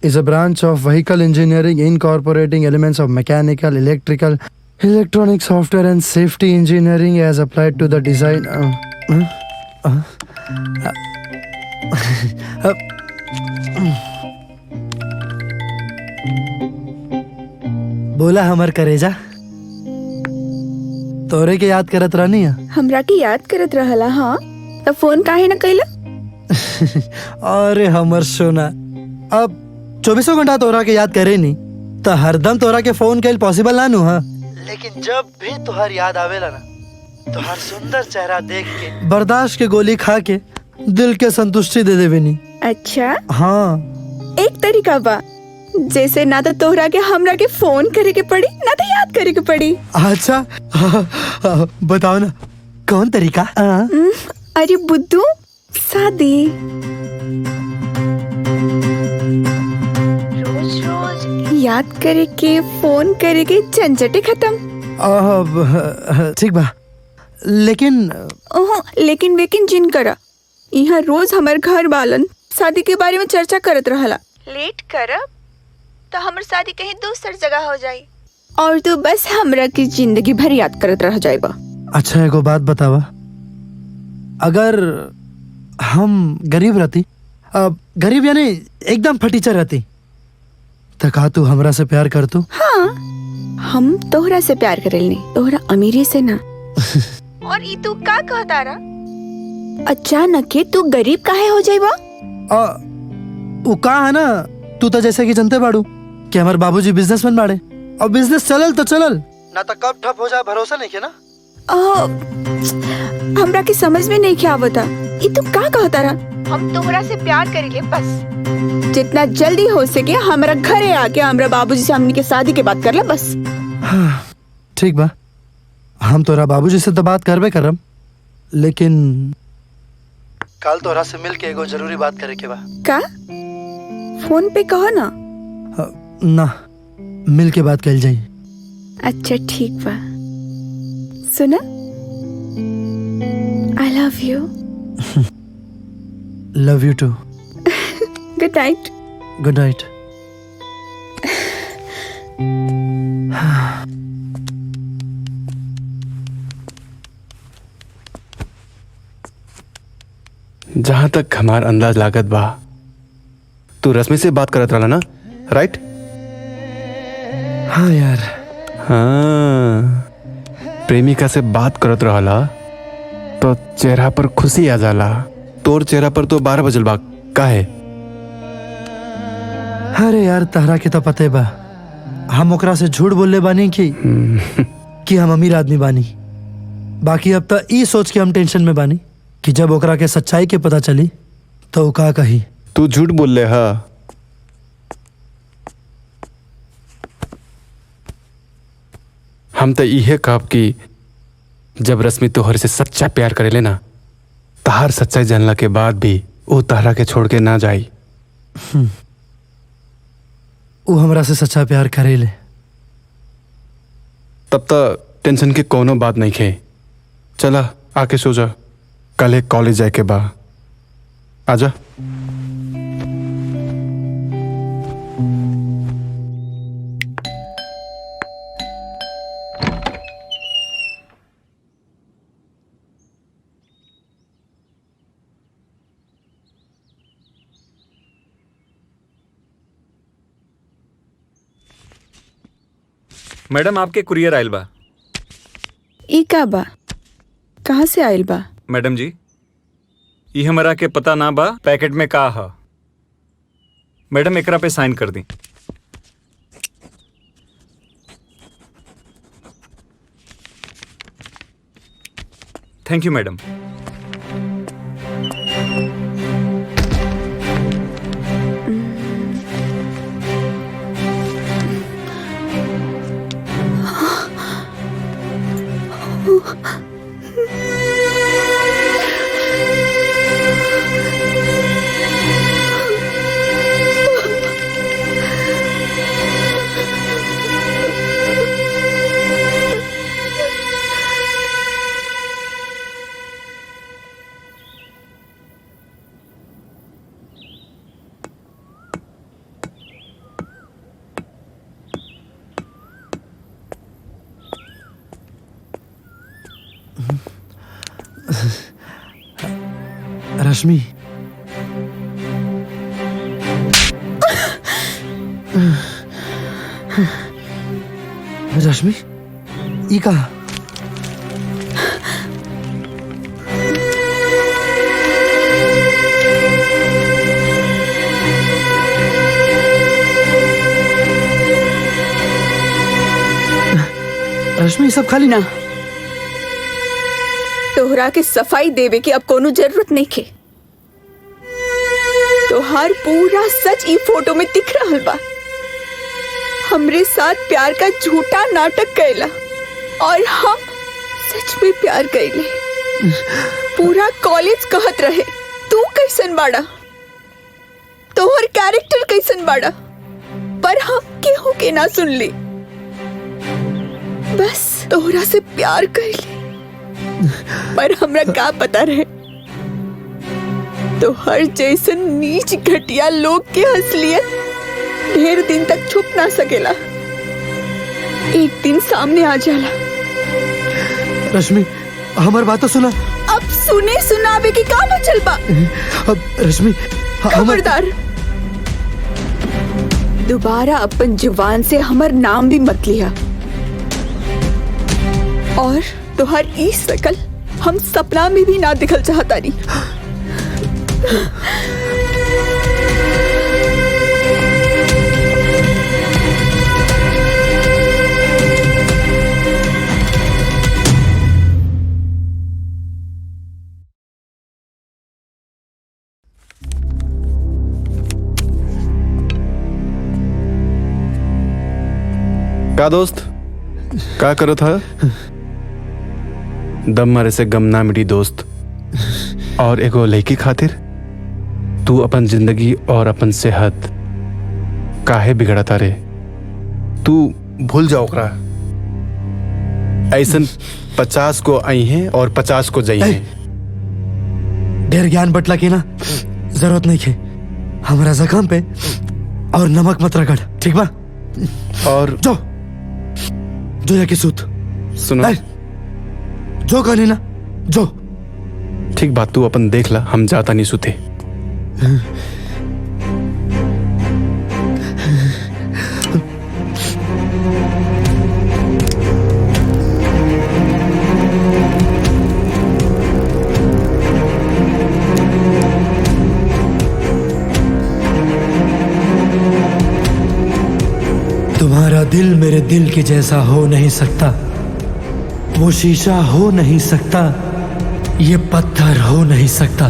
is a branch of vehicle engineering incorporating elements of mechanical, electrical, electronic, software and safety engineering as applied to the design. बोला हमर करेजा तोरे के याद करत रहनी है। हमरा के याद करत रहला? हाँ, तब फोन काहे न कैला? अरे हमर सोना, अब 24 घंटा तोरा के याद करे नी तो हरदम तोरा के फोन कैल पॉसिबल ना नु। हाँ, लेकिन जब भी तुहार याद आवेला ना, तुहार सुंदर चेहरा देख के बर्दाश्त के गोली खा के दिल के संतुष्टि दे देवे नी। अच्छा हाँ, एक तरीका बा, जैसे ना तो तोहरा के हमरा के फोन करे के पड़ी ना तो याद करे के पड़ी। अच्छा बताओ ना कौन तरीका? अरे बुद्धू, शादी रोज रोज याद करे के फोन करे के झंझटे खत्म। ठीक बा, लेकिन लेकिन वेकिन जिन करा, यहाँ रोज हमार घर वालन शादी के बारे में चर्चा करत रहला। लेट करब तो हमर शादी कहीं दूसर जगह हो जाई और तू बस हमरा की जिंदगी भर याद करत रह जाएगा। अच्छा एगो बात बतावा, अगर हम गरीब रहती, गरीब यानी एकदम फटीचर रहती, तो का तू हमरा से प्यार कर तू? हाँ, हम तोहरा से प्यार करेलनी, तोहरा अमीरी से ना। और ई तू का कहता रहा? अचानक के तू गरीब काहे हो जाएगा? वो का है ना, तू तो जैसे कि जनते बाड़ू कि हमारे बाबूजी बिजनेसमैन बाड़े, और बिजनेस चलल तो चलल ना तो कब ठप हो जाए भरोसा नहीं के ना। हमरा के समझ में नहीं क्या आवता, ई तू का कहता रहा? हम तोहरा से प्यार करेंगे, बस जितना जल्दी हो सके हमारा घरे आके हमरा बाबूजी से हमनी के शादी के बात कर ले बस। हाँ, ठीक बा, हम तोरा बाबूजी से तो बात करबे करम, लेकिन कल तोरा से मिल के एगो जरूरी बात करे के बा। का? फोन पे कहो ना। ना, मिल के बात कर जाई। अच्छा ठीक बा, सुना, I love you. Love you too. Good night. Good night. जहां तक हमार अंदाज लागत बा, तू रश्मि से बात करत रहला ना, राइट? हाँ यार। हाँ, प्रेमिका से बात करत रहला तो चेहरा पर खुशी आ जाला। तोर चेहरा पर तो 12 बजल बा, काहे? अरे यार तहरा के तो पते बा, हम ओकरा से झूठ बोलले बानी कि हम अमीर आदमी बानी। बाकी अब तो ई सोच के हम टेंशन में बानी कि जब ओकरा के सच्चाई के पता चली तो वो का कही। तू झूठ बोल ले। हा, हम तो इहे कहब कि जब रश्मि तोहर से सच्चा प्यार करेले ना, तहार सच्चाई जानला के बाद भी वो तहरा के छोड़ के ना जाई। वो हमरा से सच्चा प्यार करेले। तब तक टेंशन की कोनो बात नहीं खे। चला आके सो जा, कल एक कॉलेज जाए के बा। आजा। मैडम आपके कुरियर आयल बा। ई का बा? कहाँ से आयल बा? मैडम जी, ये हमरा के पता ना बा पैकेट में का है। मैडम एकरा पे साइन कर दी। Thank you madam. Rashmi, Rashmi, ई का? रश्मि सब खाली ना, तोहरा के सफाई देवे की अब कोनो जरूरत नहीं खे। तोहार पूरा सच ई फोटो में दिख रहा बा। हमरे साथ प्यार का झूठा नाटक कैला और हम सच में प्यार कैले। पूरा कॉलेज कहत रहे तू कैसन बाड़ा, तोहर कैरेक्टर कैसन बाड़ा, पर हम केहू के ना सुन ली। बस तोहरा से प्यार कैले, पर हमरा का पता रहे तो हर जैसन नीच घटिया लोग के असलियत ढेर दिन तक छुप ना सकेला, एक दिन सामने आ जाला। रश्मि हमार बात तो सुना। अब सुने सुनावे की का बचल बा? अब रश्मि खबरदार, दोबारा अपन जुबान से हमर नाम भी मत लिया। और तोहर ई शकल हम सपना में भी ना दिखल चाहता नहीं। का दोस्त, का करो था? दम मारे से गम ना मिली दोस्त। और एगो लड़की खातिर तू अपन जिंदगी और अपन सेहत काहे बिगड़ता रे? तू भूल जाओ ओकरा। ऐसन 50 को आई हैं और 50 को जाई हैं। ढेर ज्ञान बटला की ना जरूरत नहीं है। हमारा जख्म पे और नमक मत रगड़, ठीक बा? और जो या की सूत सुनो, जो कहनी ना जो। ठीक बात, तू अपन देख ला, हम जाता नहीं सुते। तेरा दिल मेरे दिल के जैसा हो नहीं सकता, वो शीशा हो नहीं सकता, ये पत्थर हो नहीं सकता।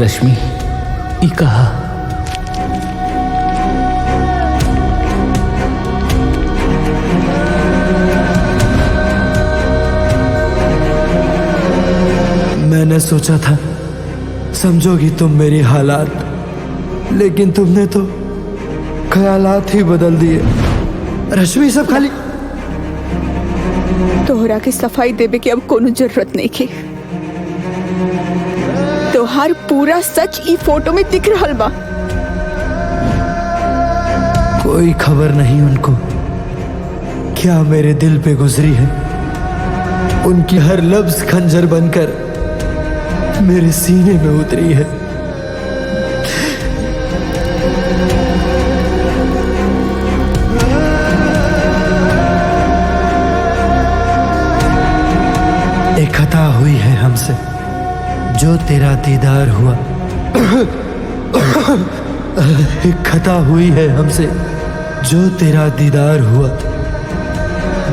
रश्मि ई कहा मैंने सोचा था समझोगी तुम मेरी हालात, लेकिन तुमने तो ख्यालात ही बदल दिए। रश्मि सब खाली तोहरा के सफाई देवे की अब कोनो जरूरत नहीं की। तोहार पूरा सच ई फोटो में दिख रहल बा। कोई खबर नहीं उनको क्या मेरे दिल पे गुजरी है। उनकी हर लफ्ज खंजर बनकर मेरे सीने में उतरी है। एक खता हुई है हमसे जो तेरा दीदार हुआ। एक खता हुई है हमसे जो तेरा दीदार हुआ।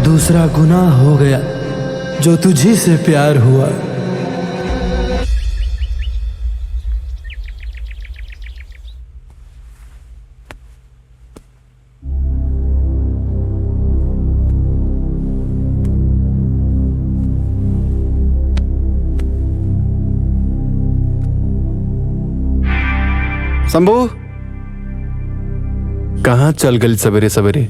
दूसरा गुनाह हो गया जो तुझी से प्यार हुआ। शंभू कहाँ चल गई सवेरे सवेरे?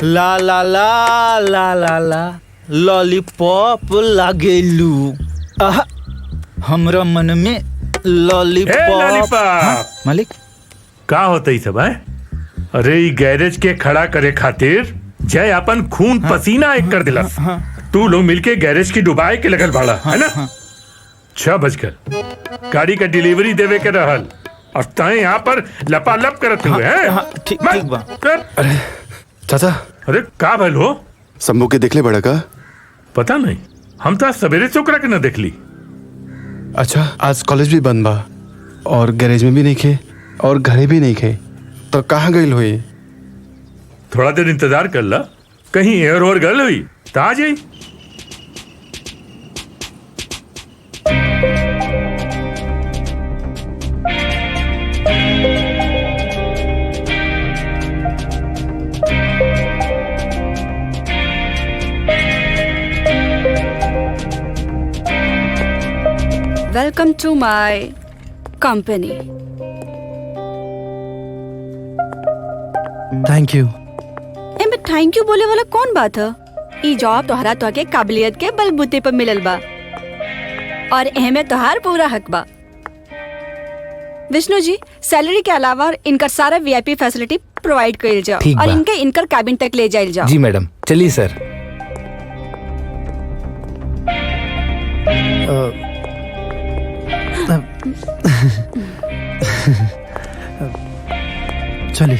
ला ला ला ला ला ला लॉलीपॉप लागेलू। हमरा मन में लॉलीपॉप। हाँ, मालिक का होता ही सब है? अरे ई गैरेज के खड़ा करे खातिर जय अपन खून पसीना एक कर दिलस। तू लोग मिलके गैरेज की डुबाए के लगल भाड़ा है ना? 6 बजकर गाड़ी का डिलीवरी देवे के रहल और तय यहाँ पर लपालप करते हुए हैं। ठीक बा। अरे चाचा, अरे का भल हो? शंभू के देख ले बड़ा का? पता नहीं, हम तो आज सवेरे से ओकरा के न देख ली। अच्छा, आज कॉलेज भी बंद बा और गैरेज में भी नहीं खे और घरे भी नहीं खे, तो कहाँ गई हुई? थोड़ा देर इंतजार कर ला, कहीं एयर ओवर गल हुई तो आ जाई। Welcome to my company. Thank you. एमे थैंक यू बोले वाला कौन बात है? ई जॉब तोहरा तो के काबिलियत के बलबूते पर मिलल बा और एमे तोहार पूरा हक बा। विष्णु जी, सैलरी के अलावा इनका सारा वीआईपी फैसिलिटी प्रोवाइड कइल जाओ और इनके इनकर कैबिन तक ले जाइल जाओ। जी मैडम, चलिए सर। चलिए।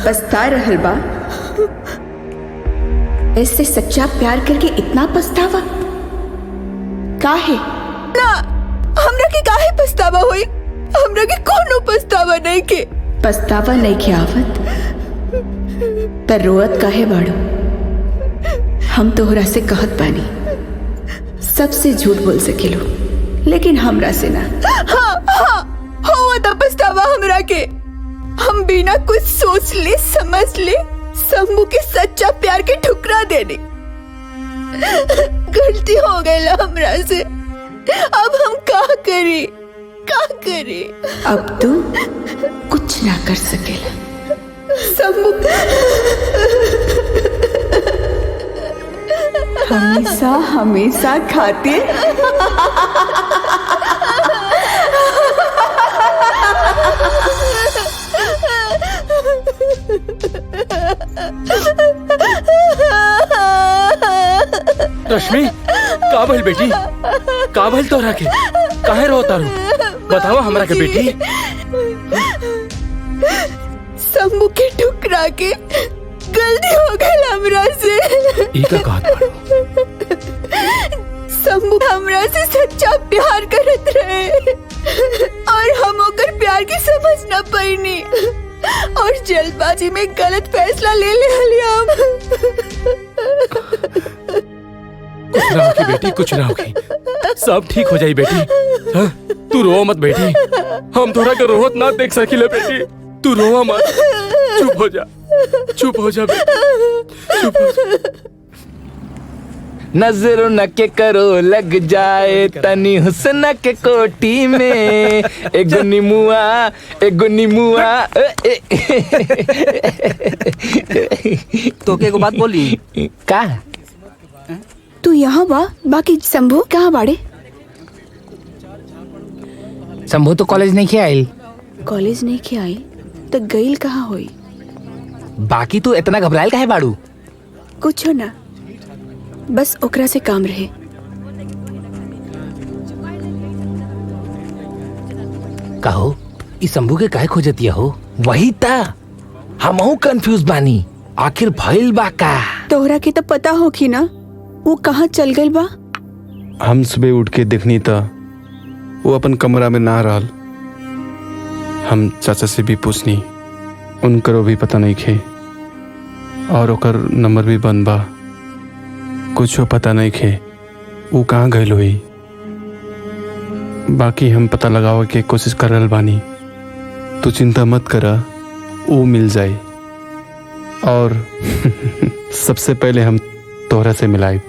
पछता रहल बा? ऐसे सच्चा प्यार करके इतना पछतावा काहे? ना, हमरा के काहे पछतावा होई? हमरा के कोनो पछतावा नहीं के। पछतावा नहीं के आवत पर रोअत काहे बाड़ो? हम तोहरा से कहत बानी, सबसे झूठ बोल सकेलो लेकिन हमरा से ना। हाँ हाँ, हुआ था पछतावा हमरा के। हम बिना कुछ सोच ले समझ ले शंभू के सच्चा प्यार के ठुकरा देने। गलती हो गई हमरा से। अब हम क्या करें? क्या करें? अब तू कुछ ना कर सकेला शंभू। हमेशा हमेशा खातिर रश्मि का भइल बेटी, का भइल तोहरा के, काहे रो तारू, बतावा हमरा के बेटी। शंभू के ठुकरा के गलती हो गई हमरा से। ई का कहत बाड़ू? शंभू हमरा से सच्चा प्यार करत रहे और हम ओकर प्यार की समझ न पाईनी और जल्दबाजी में गलत फैसला ले लिया हम। कुछ ना होगी बेटी, कुछ ना होगी, सब ठीक हो जाई बेटी। हाँ? तू रो मत बेटी, हम थोड़ा के रोहत ना देख सकिले बेटी, तू रोवा मत, चुप हो जा, चुप हो जा बेटी, चुप हो जा। नजरों न के करो लग जाए तनी हुस्न के कोटी में, एगो निमुआ एगो निमुआ। तो के एगो बात बोली का तू यहाँ बा, बाकी शंभू कहाँ बाड़े? शंभू तो कॉलेज नहीं आइल। कॉलेज नहीं के आई तो गईल कहाँ होई? बाकी तू इतना घबराइल काहे बाड़ू? कुछ ना, बस ओकरा से काम रहे। कहो ई शंभू के काहे खोजतिया हो? वही ता हमहू कंफ्यूज बानी, आखिर भइल बा का? तोहरा के तो पता होखी ना वो कहाँ चल गइल बा? हम सुबह उठ के देखनी था वो अपन कमरा में ना रहल। हम चाचा से भी पूछनी, उनकरो भी पता नहीं खे और ओकर नंबर भी बंद बा, कुछ पता नहीं खे वो कहाँ गइल हुई। बाकी हम पता लगावे के कोशिश कर रहल बानी, तू चिंता मत करा, वो मिल जाए और सबसे पहले हम तोहरा से मिलाए।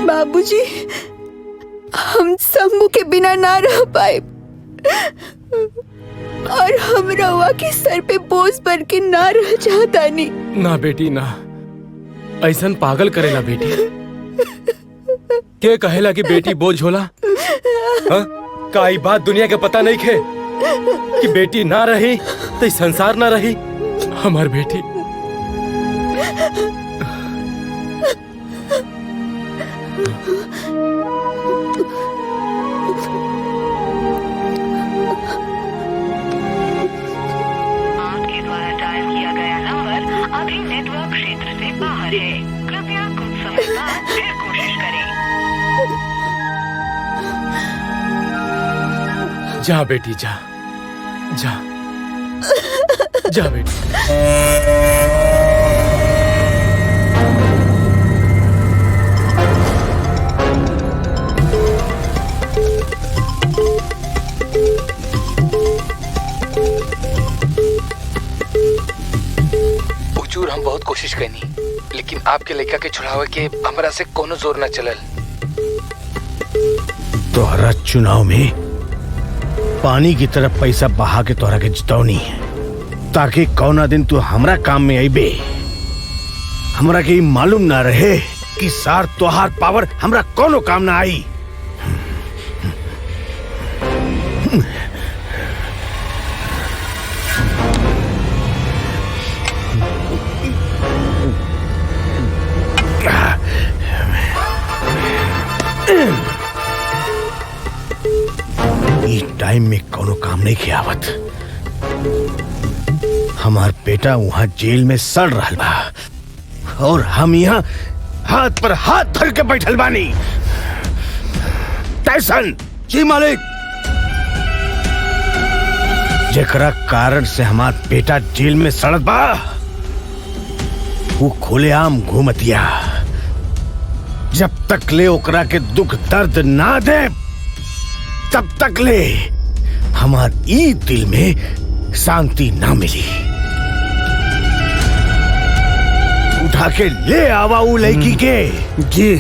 बाबूजी, हम शंभू के बिना ना रह पाए और हम रवा के सर पे बोझ बन के ना रह चाहता नहीं। ना बेटी ना, ऐसन पागल करेला बेटी। के कहेला कि बेटी बोझ होला? हाँ? का ई बात दुनिया के पता नहीं खे कि बेटी ना रही तो ई संसार ना रही। हमार बेटी आपके द्वारा डायल किया गया नंबर अभी नेटवर्क क्षेत्र से बाहर है, कृपया कुछ समय बाद फिर कोशिश करें। जा बेटी जा, जा जा बेटी। हुजूर, हम बहुत कोशिश करनी, लेकिन आपके लड़का के छुड़ावे के हमरा से कोनो जोर न चलल। तोहरा चुनाव में पानी की तरफ पैसा बहा के तोहरा के जितौनी है, ताकि कौना दिन तू हमरा काम में आईबे। हमरा के मालूम ना रहे कि सार तोहार पावर हमरा कोनो काम ना आई। टाइम में कोनो काम नहीं खियावत। हमार बेटा वहां जेल में सड़ रहा बा और हम यहाँ हाथ पर हाथ धर के बैठल बानी। टाइसन। जी मालिक। जेकरा कारण से हमार बेटा जेल में सड़त बा, वो खुलेआम घूमतिया। जब तक ले ओकरा के दुख दर्द ना दे, तब तक ले हमार ई दिल में शांति ना मिली। उठा के ले आवा उ लड़की के। जी।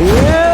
Yeah.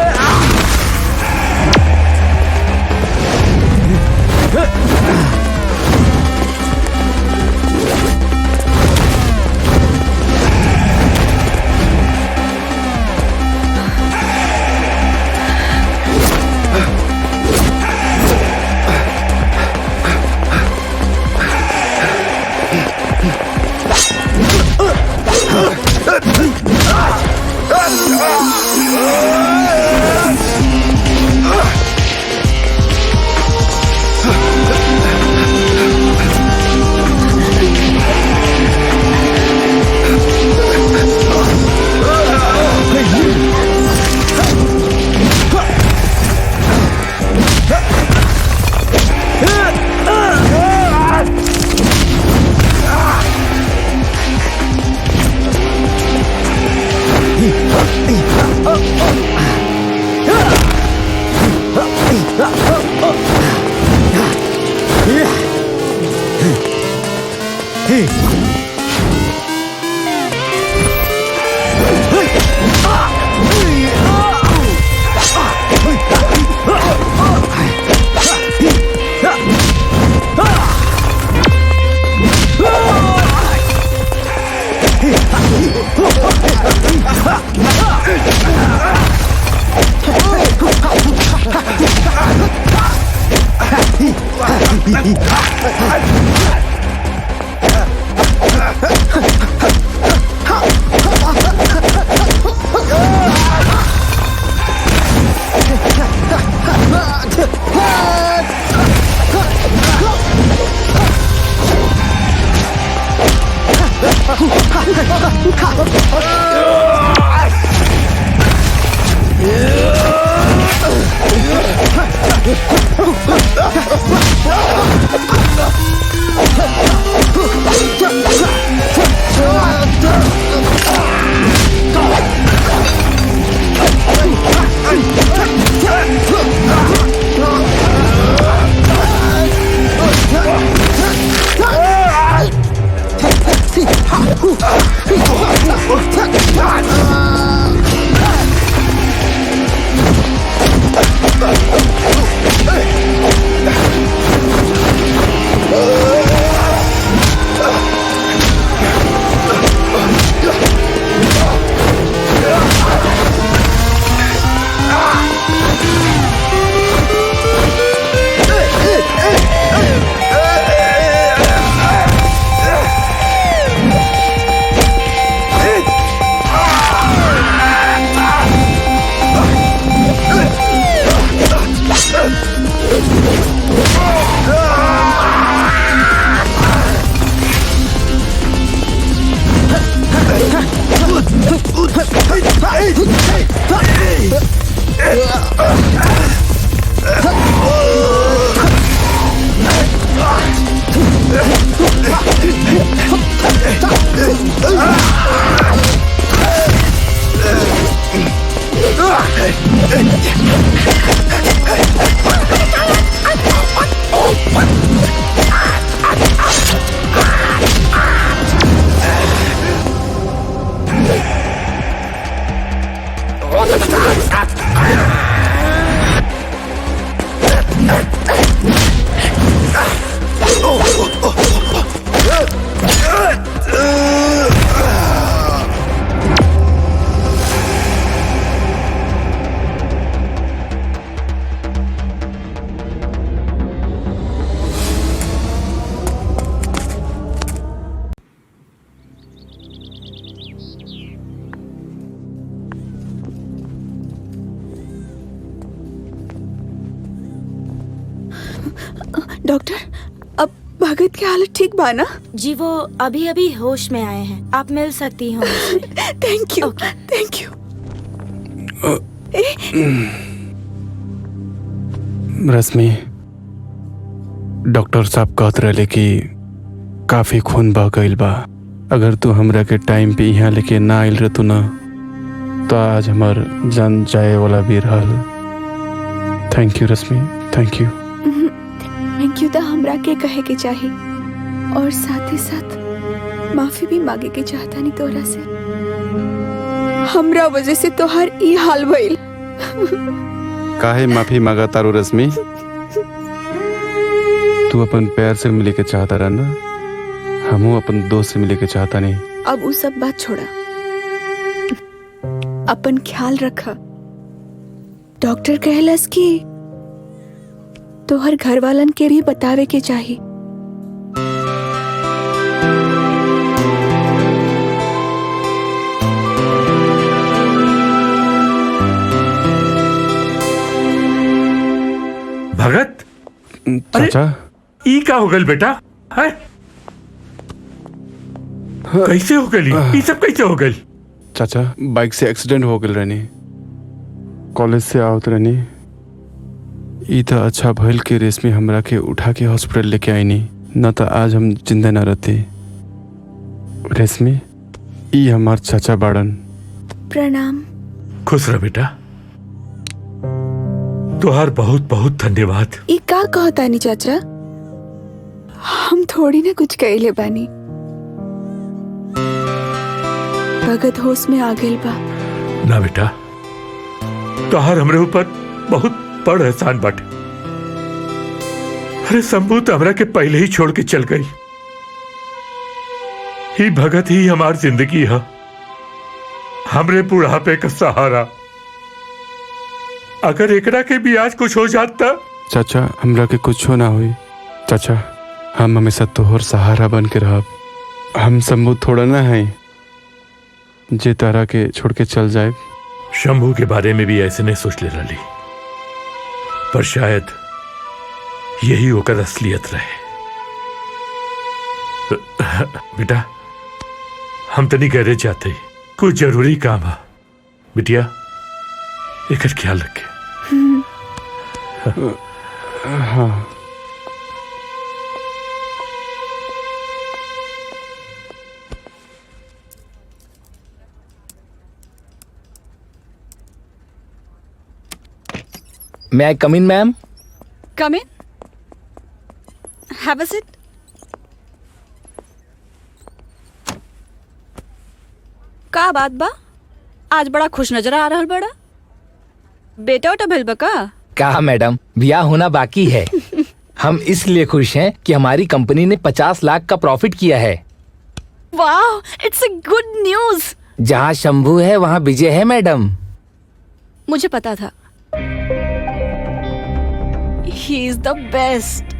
डॉक्टर, अब भगत की हालत ठीक बा ना? जी वो अभी अभी होश में आए हैं, आप मिल सकती हो उनसे। Thank you, thank you. Rashmi, doctor साहब कहत रहे कि काफी खून बह गईल बा। अगर तू हमरा के टाइम पे यहाँ लेके ना आइल रहतू ना तो आज हमार जान जाए वाला भी रहल। Thank you Rashmi, thank you. Thank you तो हमरा के कहे के चाहिए और साथ ही साथ माफी भी मांगे के चाहता नहीं तोरा से। हमरा वजह से तोहर ई हाल भइल। काहे माफी मांगा तारू रश्मि? तू अपन पैर से मिले के चाहता रहा ना, हमू अपन दोस्त से मिले के चाहता नहीं। अब वो सब बात छोड़ा, अपन ख्याल रखा। डॉक्टर कहलस कि तोहर घर वालन के भी बतावे के चाहिए। भगत, चाचा ई का हो गल बेटा? है कैसे हो गई? ई सब कैसे हो गई? चाचा बाइक से एक्सीडेंट हो गल रहनी, कॉलेज से आवत रहनी। ई तो अच्छा भइल के रेशमी हमरा के उठा के हॉस्पिटल लेके आईनी, न तो आज हम जिंदा न रहते। रेशमी, ई हमार चाचा बाड़न। प्रणाम। खुश रह बेटा, तुहार बहुत बहुत धन्यवाद। ई का कहता नहीं चाचा, हम थोड़ी ना कुछ कहले बानी। भगत होश में आ गइल बा। ना बेटा, तुहार हमरे ऊपर बहुत बड़ एहसान बाटे। अरे शंभू तो हमरा के पहले ही छोड़ के चल गई। ही भगत ही हमार जिंदगी है, हमरे बुढ़ापे का सहारा। अगर एकरा के भी आज कुछ हो जाता। चाचा हमरा के कुछ ना हुई। चाचा हम हमेशा तोहर सहारा बन के रहब। हम शंभू थोड़ा ना है जे तारा के छोड़ के चल जाए। शंभू के बारे में भी ऐसे नहीं सोच ले रही, पर शायद यही होकर असलियत रहे। बेटा हम तनी गैरेज जाते, कुछ जरूरी काम है। बिटिया एक ख्याल रखे। हाँ May I come in, ma'am? Come in. Have a seat. का बात बा? आज बड़ा खुश नजर आ रहा बड़ा। बेटा उठा भेल बा का? कहा मैडम, ब्याह होना बाकी है। हम इसलिए खुश हैं कि हमारी कंपनी ने 50 लाख का प्रॉफिट किया है। वाह, इट्स अ गुड न्यूज। जहाँ शंभू है वहाँ विजय है मैडम। मुझे पता था। He is the best.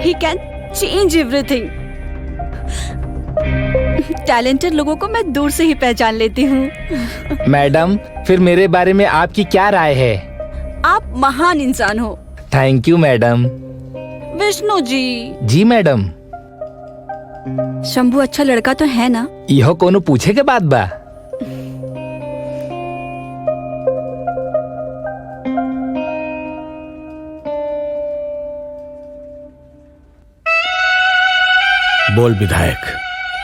He can change everything. Talented लोगों को मैं दूर से ही पहचान लेती हूँ। मैडम, फिर मेरे बारे में आपकी क्या राय है? आप महान इंसान हो। Thank you madam. Vishnu ji. जी मैडम। शंभू अच्छा लड़का तो है ना? यह कोनो पूछे के बात बा। बोल विधायक,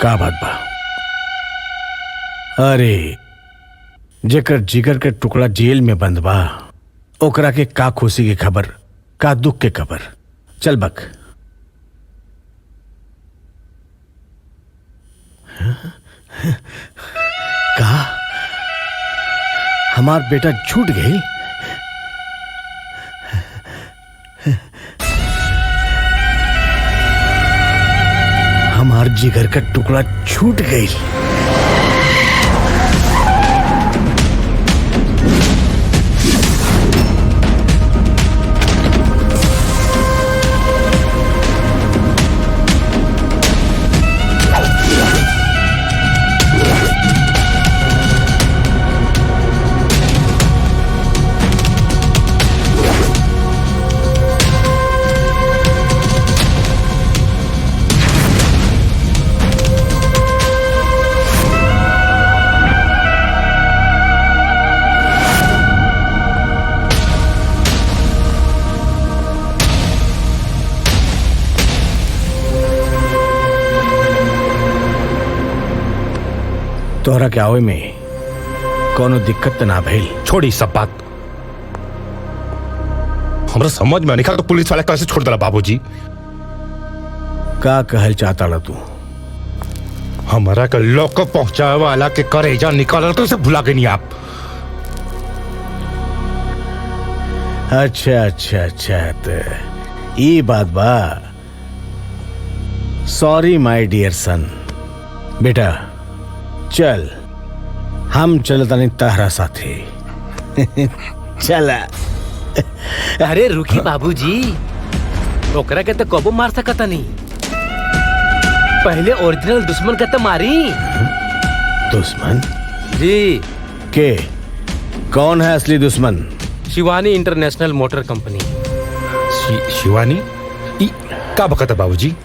का बात बा? अरे जेकर जिगर के टुकड़ा जेल में बंद बा, ओकरा के का खुशी की खबर, का दुख के खबर। चल बक। का हमार बेटा छूट गई? हमार जिगर का टुकड़ा छूट गई। तोहरा के आवे में कोनो दिक्कत त ना भइल? छोड़ी सब बात, हमरा समझ में नहीं खा तो पुलिस वाले कैसे छोड़ दिला बाबूजी? का कहल चाहता ला तू? हमारा के लॉकअप पहुंचाए वाला के करेजा निकालल कैसे भुला गए नहीं आप? अच्छा अच्छा अच्छा, तो ये बात बा। सॉरी माय डियर सन। बेटा चल, हम चलता नहीं तहरा साथे। चला। अरे रुकी बाबूजी, ओकरा के तो कबो मार सकता नहीं, पहले ओरिजिनल दुश्मन का तो मारी। दुश्मन? जी। के कौन है असली दुश्मन? Shivani international motor company. Shivani? का बकता बाबूजी?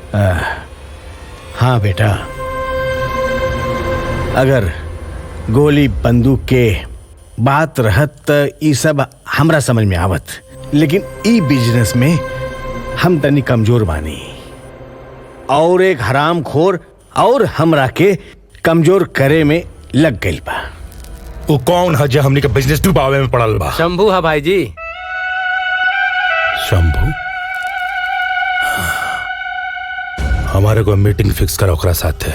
हाँ बेटा, अगर गोली बंदूक के बात रहत त ई सब हमरा समझ में आवत, लेकिन ई बिजनेस में हम तनी कमजोर बानी, और एक हरामखोर और हमरा के कमजोर करे में लग गई बा। वो कौन है जो हमने का बिजनेस डुबावे में पड़ल बा? शंभू है भाई जी। शंभू? हमारे को मीटिंग फिक्स करो ओकरा साथे।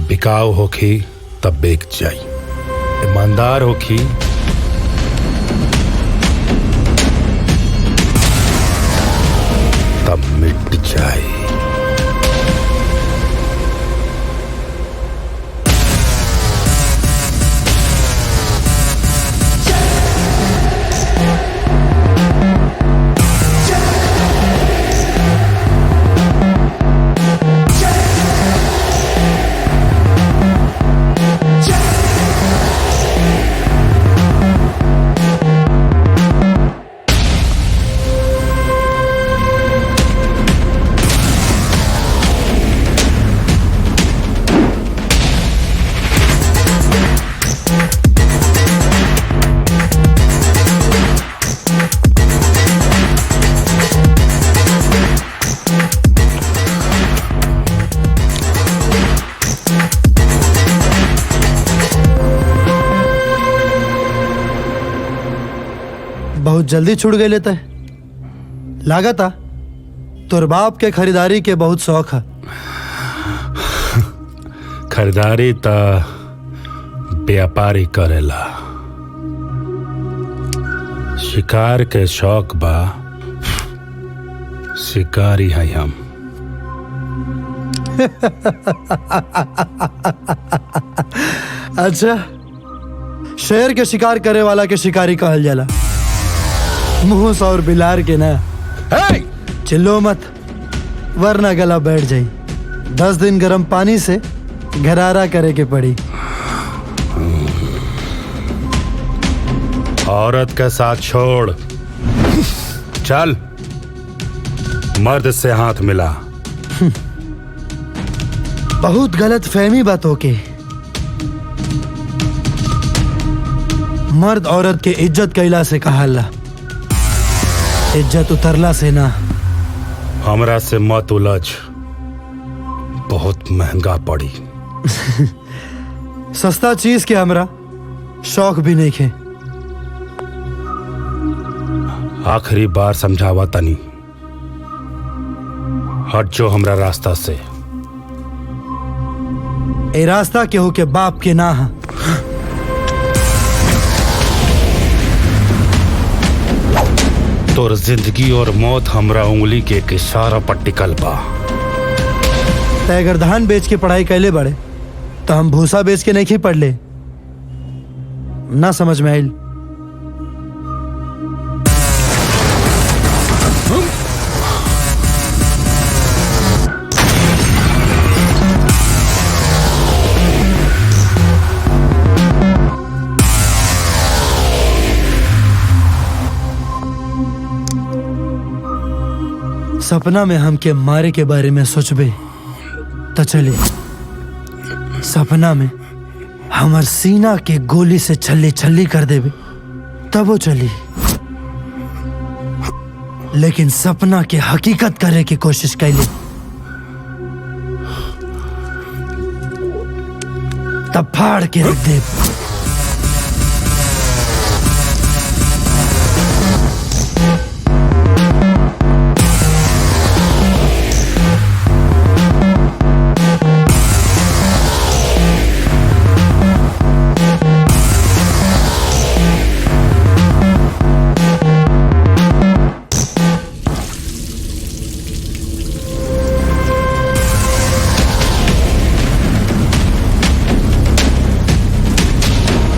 बिकाऊ होखी तब बेच जाई, ईमानदार होखी तब मिट जाए। बहुत जल्दी छुड़ गए लेता है। लागता तोर बाप के खरीदारी के बहुत शौक है। खरीदारी त व्यापारी करेला, शिकार के शौक बा, शिकारी है हम। अच्छा, शेर के शिकार करे वाला के शिकारी कहल जाला, मुंह और बिलार के ना। चिल्लो मत वरना गला बैठ जाई। 10 दिन गर्म पानी से घरारा करे के पड़ी। औरत के साथ छोड़, चल मर्द से हाथ मिला। बहुत गलत फहमी बातों के। मर्द औरत के इज्जत कैला से कहाला, इज्जत उतरला से ना। हमरा से मत उलझ, बहुत महंगा पड़ी। सस्ता चीज के हमरा शौक भी नहीं खे। आखिरी बार समझावा तनी, हट जो हमरा रास्ता से। ए रास्ता केहू के बाप के ना है। तोर जिंदगी और मौत हमरा उंगली के एक इशारा पर टिकल बा। तय अगर धान बेच के पढ़ाई कैले बड़े तो हम भूसा बेच के नहीं पढ़ ले। ना समझ में आइल। सपना में हमके मारे के बारे में सोचबे तो चले। सपना में हमर सीना के गोली से छल्ली छल्ली कर देबे तब वो चली। लेकिन सपना के हकीकत करे की कोशिश कैले तब फाड़ के रख दे।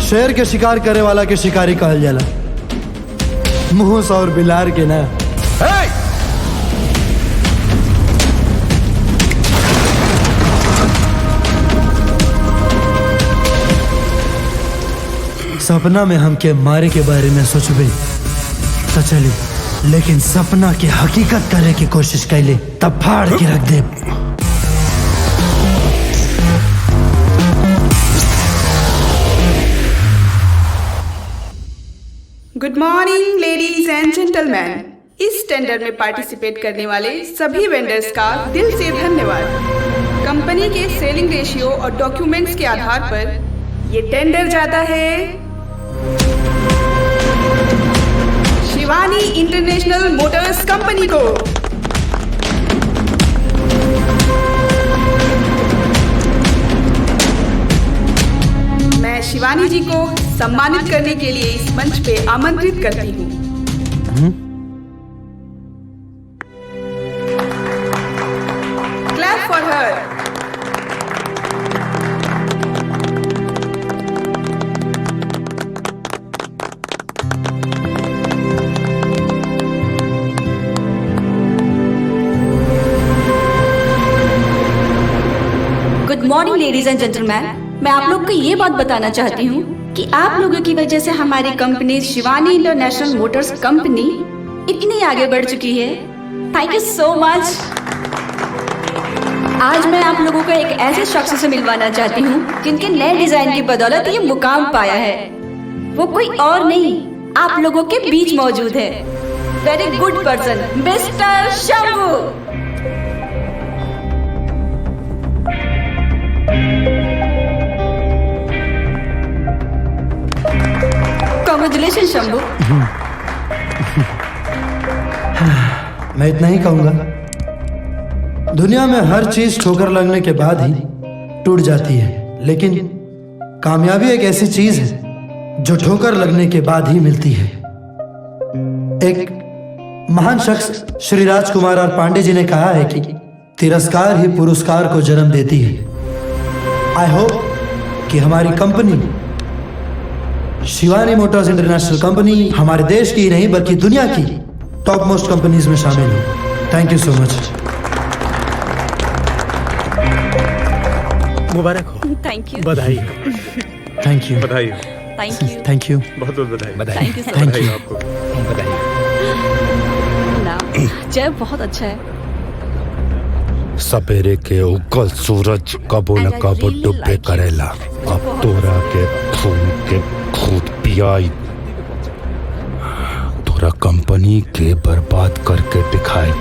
शेर के शिकार करे वाला के शिकारी कहल जाला, मुंह और बिलार के ना। सपना में हमके मारे के बारे में सोचबे तो चली, लेकिन सपना के हकीकत करे की कोशिश कैले तब फाड़ के रख दे। Good morning ladies and gentleman. इस टेंडर में पार्टिसिपेट करने वाले सभी वेंडर्स का दिल से धन्यवाद। कंपनी के सेलिंग रेशियो और डॉक्यूमेंट्स के आधार पर ये टेंडर जाता है शिवानी इंटरनेशनल मोटर्स कंपनी को। मैं शिवानी जी को सम्मानित करने के लिए इस मंच पे आमंत्रित करती हूँ। Clap for her. Good morning ladies and gentleman. मैं आप लोग को ये बात बताना चाहती हूँ कि आप लोगों की वजह से हमारी company Shivani international Motors company इतनी आगे बढ़ चुकी है। Thank you so much. आज मैं आप लोगों को एक ऐसे शख्स से मिलवाना चाहती हूँ जिनके नए डिजाइन की बदौलत ये मुकाम पाया है। वो कोई और नहीं, आप लोगों के बीच मौजूद है। Very good person, mister Shambhu. Congratulation Shambhu. मैं इतना ही कहूंगा, दुनिया में हर चीज ठोकर लगने के बाद ही टूट जाती है, लेकिन कामयाबी एक ऐसी चीज है जो ठोकर लगने के बाद ही मिलती है। एक महान शख्स श्री राजकुमार और पांडे जी ने कहा है कि तिरस्कार ही पुरस्कार को जन्म देती है। आई होप कि हमारी company Shivani Motors international company हमारे देश की नहीं बल्कि दुनिया की टॉप मोस्ट कंपनीज में शामिल हो। Thank you so much. मुबारक हो। Thank you. बधाई। Thank you. बधाई। Thank you. Thank you. बहुत बहुत बधाई। बधाई। Thank you so Thank much. you. आपको ना जय बहुत अच्छा है। सपेरे के उगल सूरज कबो न कबो डुबे करेला। अब तोरा के खून के खूद पियाई, तोरा कंपनी के बर्बाद करके दिखाई।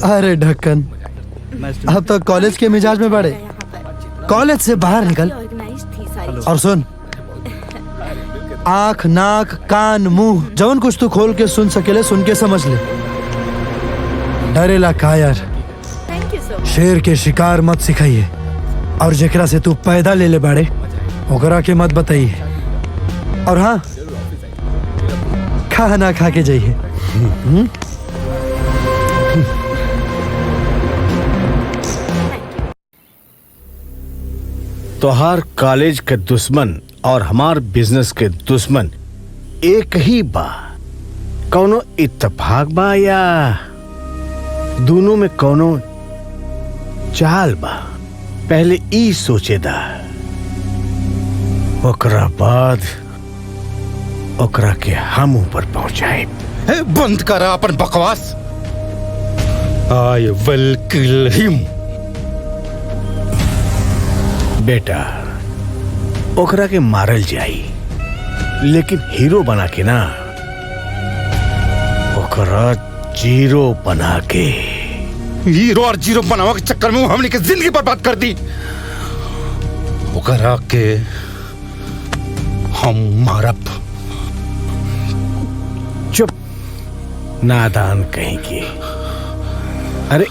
अरे ढक्कन, अब तो कॉलेज के मिजाज में बढ़े। कॉलेज से बाहर निकल और सुन, आंख नाक कान मुंह जवन कुछ तू खोल के सुन सकेले सुन के समझ ले। डरेला कायर, शेर के शिकार मत सिखाइए, और जेकरा से तू पैदा ले ले बाड़े ओकरा के मत बताइए। और हाँ, खाना खा के जाइए। तोहार कॉलेज के दुश्मन और हमार बिजनेस के दुश्मन एक ही बा। कौनो इत्तेफाक बा या दोनों में कौनो चाल बा? पहले ई सोचेदा, ओकरा बाद ओकरा के हम ऊपर पहुंचाए। बंद करा अपन बकवास। I will kill him. बेटा, ओकरा के मारल जाई, लेकिन हीरो बना के ना, ओकरा जीरो बना के। हीरो और जीरो बनावा के चक्कर में वो हमने की जिंदगी बर्बाद कर दी। ओकरा के हम मारब। चुप, नादान कहीं की। अरे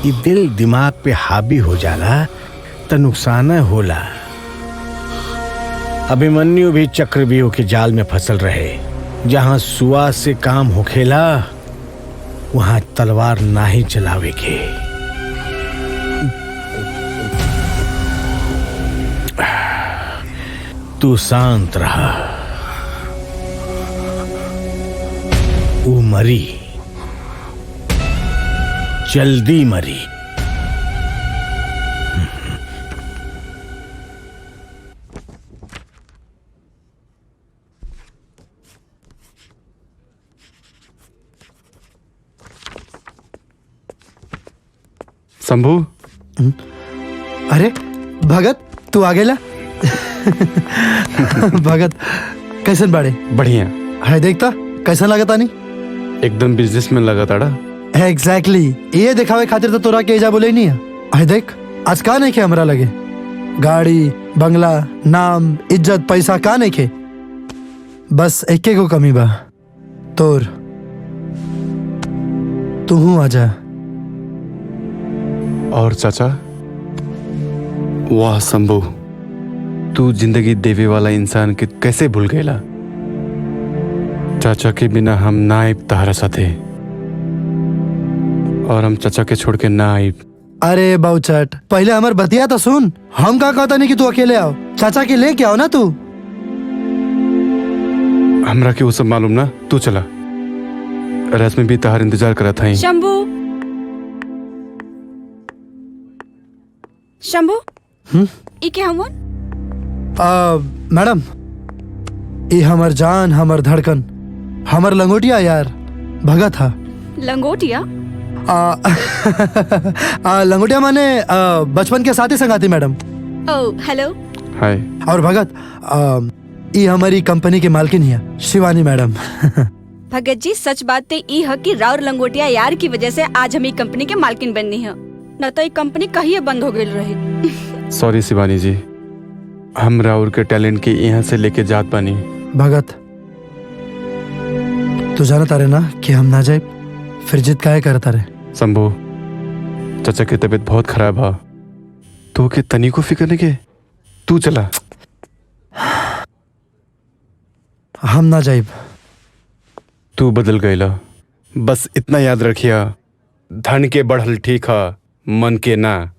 ये दिल दिमाग पे हावी हो जाला तो नुकसान होला। अभिमन्यु भी चक्रव्यूह के जाल में फसल रहे। जहां सुआ से काम होखेला वहां तलवार ना ही चलावे के। तू शांत रहा। वो मरी, जल्दी मरी। शंभू। अरे भगत, तू आ गेला। भगत कैसन बाड़े? बढ़िया है। देखता कैसा लगता नहीं? एकदम बिजनेसमैन लगा ताड़ा। एग्जैक्टली ये दिखावे खातिर तो तोरा के एजा बोले नहीं है। है देख आज का नहीं के हमरा लगे गाड़ी बंगला नाम इज्जत पैसा का नहीं के, बस एके को कमी बा तोर। तू हूँ आजा। और चाचा? वाह शंभू, तू जिंदगी देवे वाला इंसान के कैसे भूल गएला? चाचा के बिना हम ना आइब तहरा साथे, और हम चाचा के छोड़ के ना आइब। अरे बाउचट, पहले हमार बतिया तो सुन। हम का कहता नहीं कि तू अकेले आओ, चाचा के लेके आओ ना तू। हमरा के वो सब मालूम ना, तू चला। रश्मि भी तहार इंतजार करा था। शंभू, शंभू, ई के हमन? मैडम, ये हमर जान, हमर धड़कन, हमर लंगोटिया यार भगत था। लंगोटिया? लंगोटिया माने बचपन के साथी संगाती मैडम। Oh hello. हाय। और भगत ये हमारी कंपनी के मालकिन है शिवानी मैडम। भगत जी सच बात ते ई है कि राउर लंगोटिया यार की वजह से आज हम ई कंपनी के मालकिन बननी है, न तो ये कंपनी कहीं बंद हो गई रही। सॉरी शिवानी जी, हम राउर के टैलेंट के यहाँ से लेके जात बानी। भगत तू जाना तारे ना कि हम ना जाए फिर जिद काहे करता रहे। शंभू, चाचा की तबीयत बहुत खराब है, तो के तनी को फिक्र नहीं के, तू चला। हम ना जाइब। तू बदल गईला, बस इतना याद रखिया, धन के बढ़ल ठीक है, मन के ना।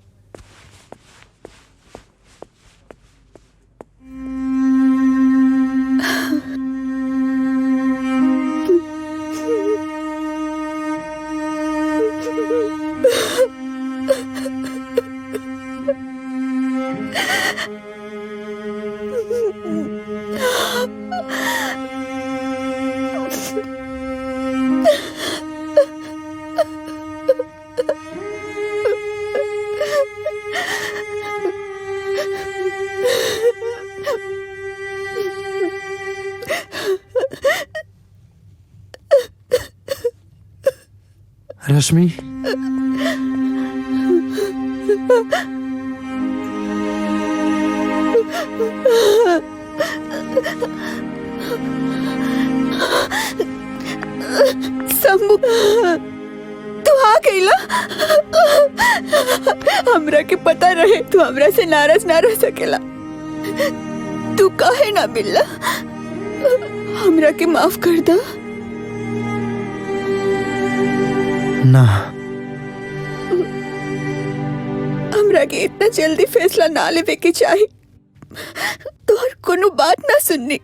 रश्मि, शंभू तू आ गईला। हमरा के पता रहे तू हमरा से नाराज ना रह सकेला। तू काहे ना मिलला? हमरा के माफ कर दा। ना, हमरा के इतना जल्दी फैसला ना लेवे के चाही। तोहर कोनो बात ना सुननी,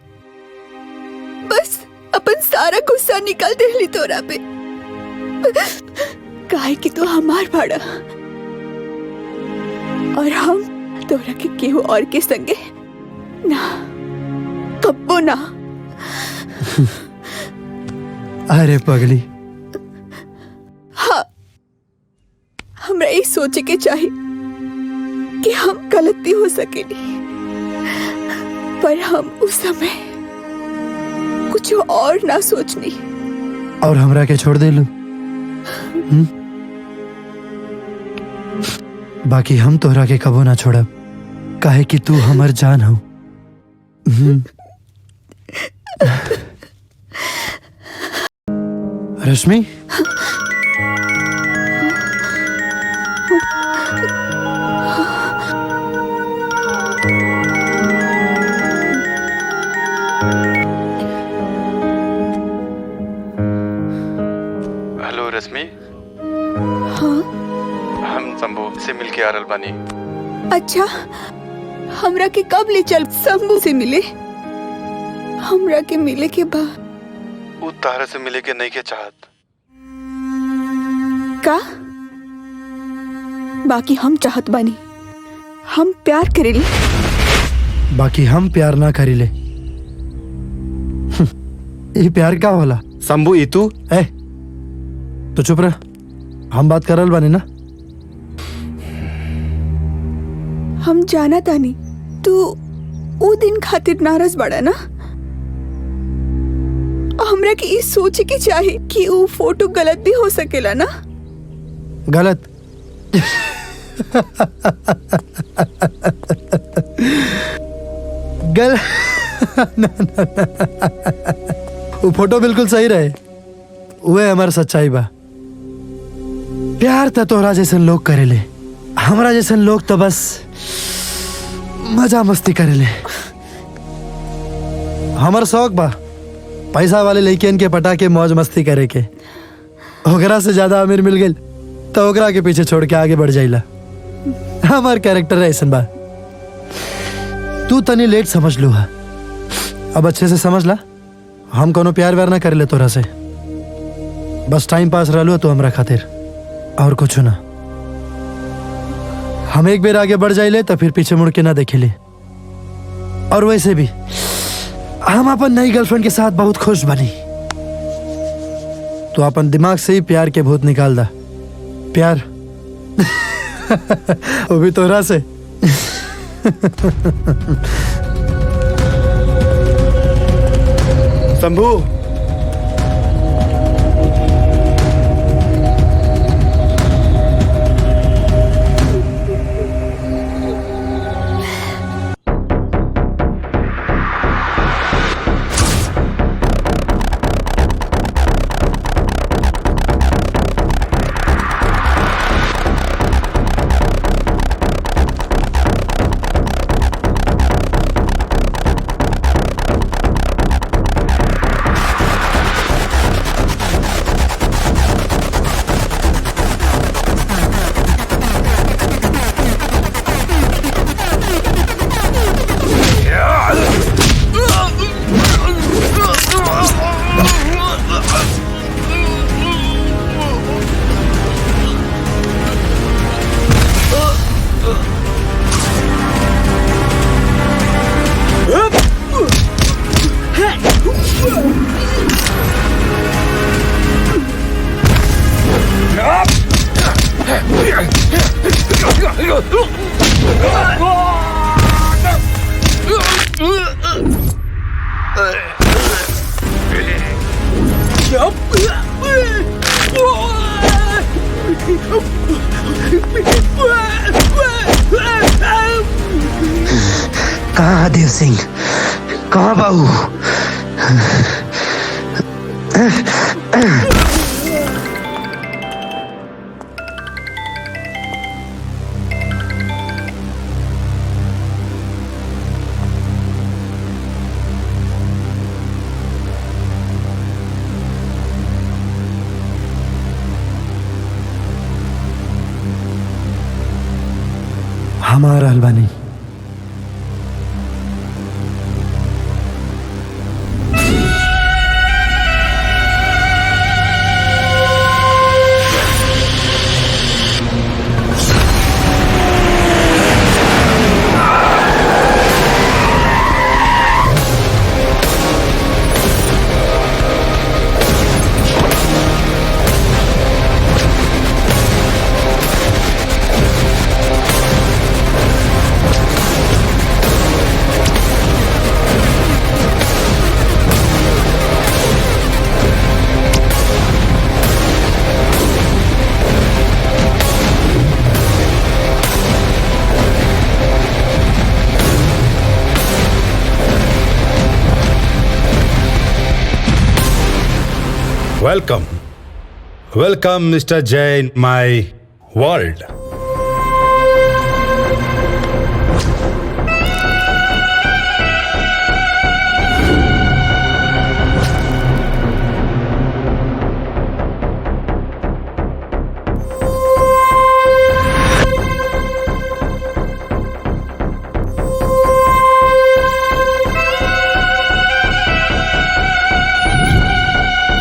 बस अपन सारा गुस्सा निकाल देली तोरा पे। काहे कि तू हमार भाड़ा और हम तोरा के केहू और के संगे ना, कब्बो ना। अरे पगली, हाँ हमरा ये सोचे के चाही कि हम गलती हो सकेली, पर हम उस समय कुछ और ना सोचनी। और हमरा के छोड़ दे लू। बाकी हम तोहरा के कबो ना छोड़ब, काहे कि तू हमर जान हो। रश्मि, हेलो रश्मि। हाँ हम शंभू से मिल के आ रहल बानी। अच्छा, हमरा के कब ले चल शंभू से मिले? हमरा के मिले के बाद उ तारा से मिले के नहीं के चाहत। का? बाकी हम चाहत बानी, हम प्यार करेली। बाकी हम प्यार ना करीले। ये प्यार का होला? शंभू ई तू ए तो चुप रह, हम बात कर रहल बानी ना। हम जाना तानी तू ऊ दिन खातिर नाराज बड़ा ना। हमरा के ई सोचे के चाहे कि ऊ फोटो गलत भी हो सकेला ना। गलत? वो फोटो बिल्कुल सही रहे, वह हमारा सच्चाई बा। प्यार तो तोहरा जैसन लोग करेले, हमरा जैसन लोग तो बस मजा मस्ती करेले। हमार शौक बा पैसा वाले लड़कियन के पटा के मौज मस्ती करे के। ओकरा से ज्यादा अमीर मिल गई तो ओकरा के पीछे छोड़ के आगे बढ़ जाइला। हमार कैरेक्टर ऐसन बा। तू तनी लेट समझ लू हा, अब अच्छे से समझ ला। हम कोनो प्यार व्यार ना कर ले तोरा से, बस टाइम पास रह लो तो हमरा खातिर, और कुछ ना। हम एक बेर आगे बढ़ जाइले तो फिर पीछे मुड़ के ना देखेले। और वैसे भी हम अपन नई गर्लफ्रेंड के साथ बहुत खुश बनी। तो अपन दिमाग से ही प्यार के भूत निकाल दा। प्यार वो भी तोरा से। शंभू, कहाँ देव सिंह, कहाँ बाबू? हमारा Helwani welcome welcome mister Jain माय वर्ल्ड।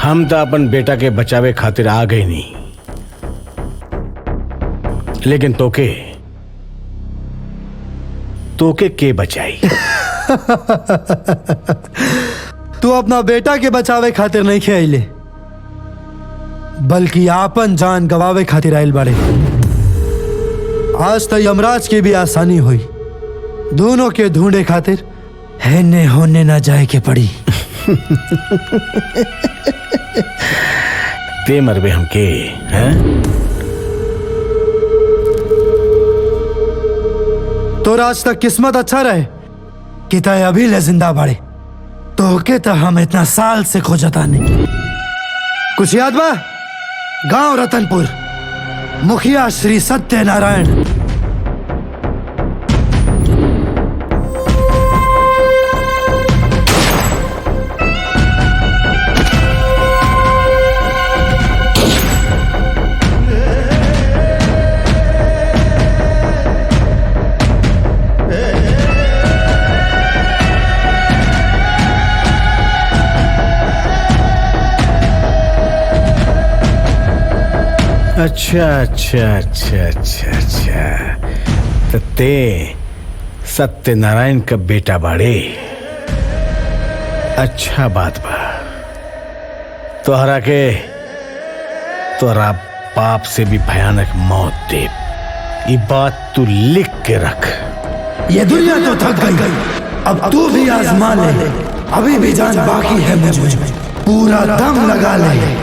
हम तो अपन बेटा के बचावे खातिर आ गए नहीं, लेकिन तोके के बचाई? तू अपना बेटा के बचावे खातिर नहीं खेले, बल्कि आपन जान गवावे खातिर आयल बाड़े। आज तो यमराज की भी आसानी हुई, दोनों के ढूंढे खातिर हेने होने ना जाए के पड़ी। ते मरबे हमके हैं? तो आज तक किस्मत अच्छा रहे कि तय अभी ले जिंदा बाड़े, तो के तो हम इतना साल से खोजता नहीं। कुछ याद बा? गांव रतनपुर, मुखिया श्री सत्यनारायण। अच्छा अच्छा अच्छा अच्छा अच्छा, तो ते सत्यनारायण का बेटा बाड़े। अच्छा बात बा, तोहरा के तोहरा बाप से भी भयानक मौत दे। ये बात तू लिख के रख। ये दुनिया तो थक गई, अब तू भी आजमा ले। अभी भी जान बाकी है मुझ में, पूरा दम लगा ले।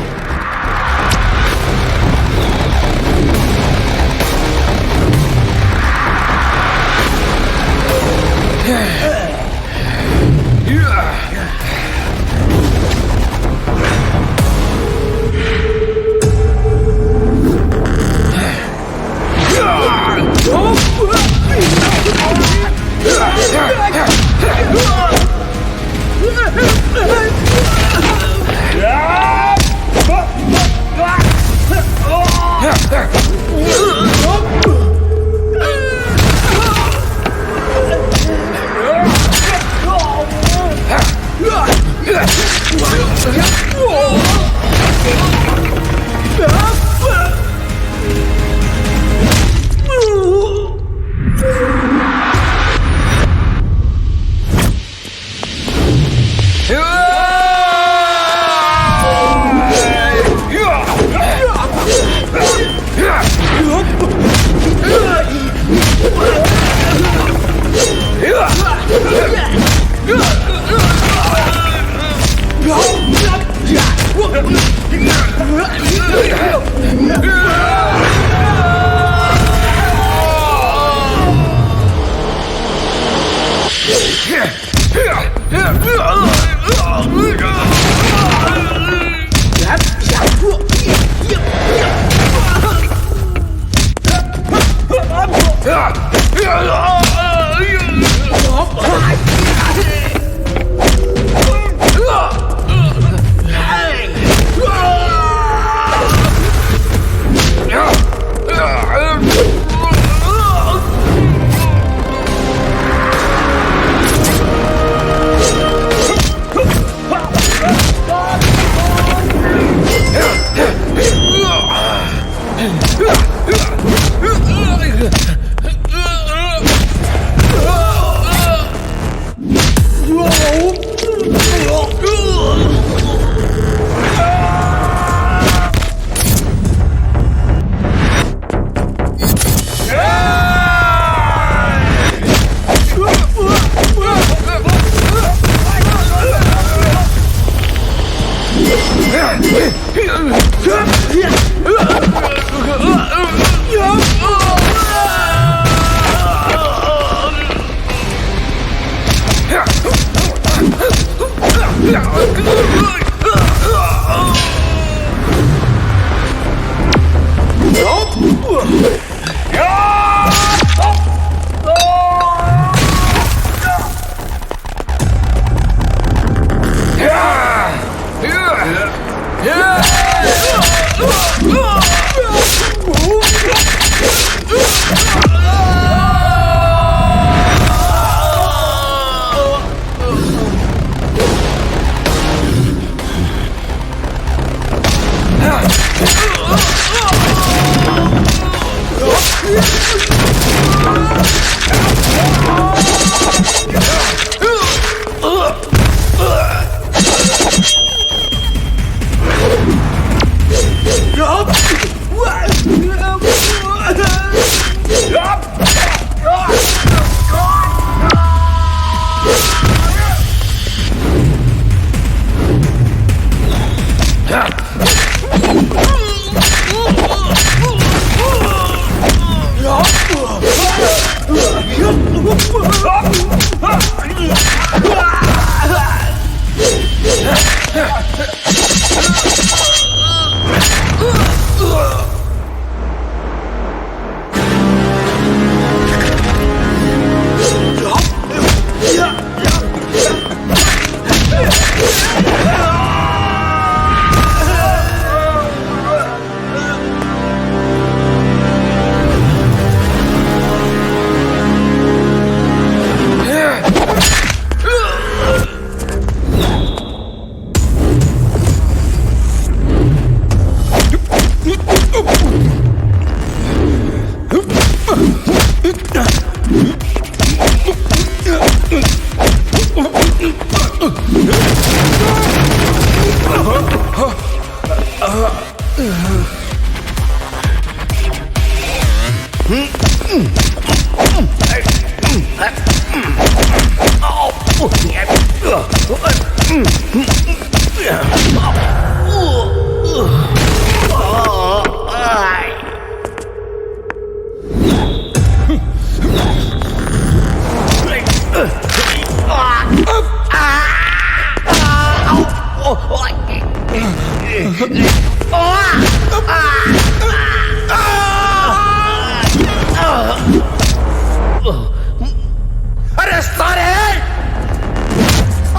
अरे सारे,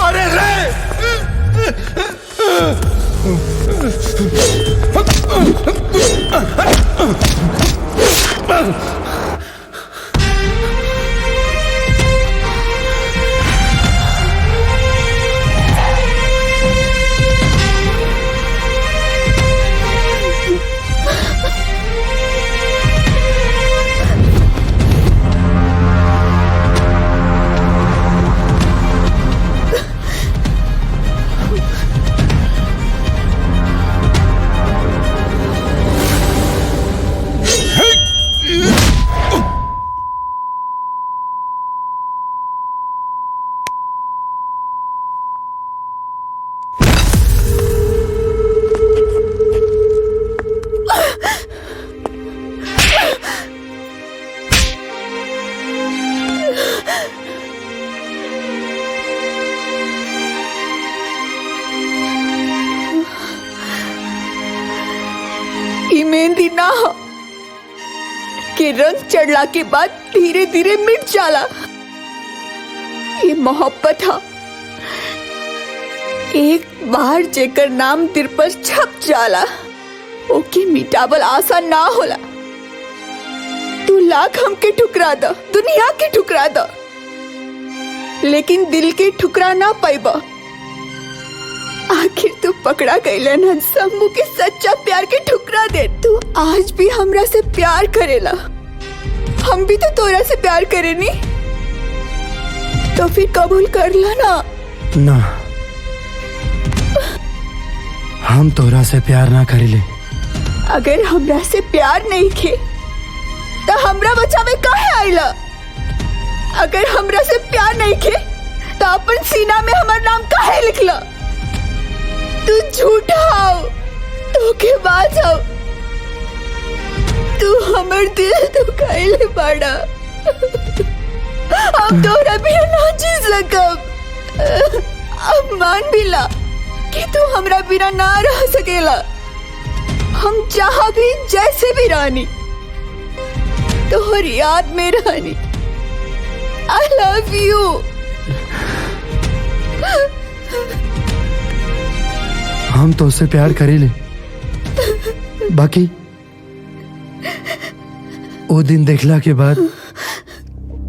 अरे रे मेहंदी ना हो कि रंग चढ़ला के बाद धीरे धीरे मिट जाला। ये मोहब्बत हा, एक बार जेकर नाम दिल पर छप जाला ओके मिटावल आसान ना होला। तू लाख हमके ठुकरा द, दुनिया के ठुकरा द, लेकिन दिल के ठुकरा ना पाइबा। आखिर तू पकड़ा गईला ना शंभू के सच्चा प्यार के ठुकरा दे। तू आज भी हमरा से प्यार करेला, हम भी तो तोरा से प्यार करेनी, तो फिर कबूल कर ला ना। ना, हम तोरा से प्यार ना करेले। अगर हमरा से प्यार नहीं खे तो हमरा बचावे काहे आइला? अगर हमरा से प्यार नहीं खे तो अपन सीना में हमार नाम काहे लिखला? तू झूठा हो, धोखेबाज हो, तू हमर दिल दुखाइले बाड़ा। हम तोरा बिना ना जी सकब। अब मान भी ला कि तू हमरा बिना ना रह सकेला। हम जहाँ भी जैसे भी रानी तोहर याद में रानी। आई लव यू। हम तो उससे प्यार करेले, बाकी वो दिन देखला के बाद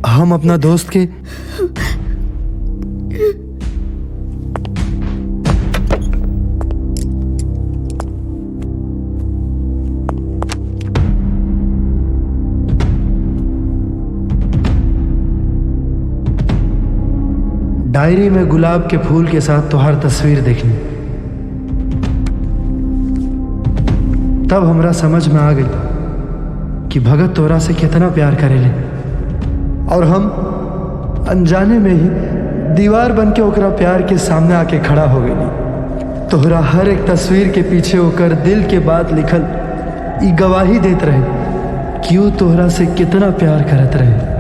हम अपना दोस्त के डायरी में गुलाब के फूल के साथ तुहार तस्वीर देखनी, तब हमरा समझ में आ गई कि भगत तोरा से कितना प्यार करेले, और हम अनजाने में ही दीवार बन के ओकरा प्यार के सामने आके खड़ा हो गई। तोहरा हर एक तस्वीर के पीछे होकर दिल के बात लिखल ई गवाही देत रहे कि वो तोहरा से कितना प्यार करत रहे।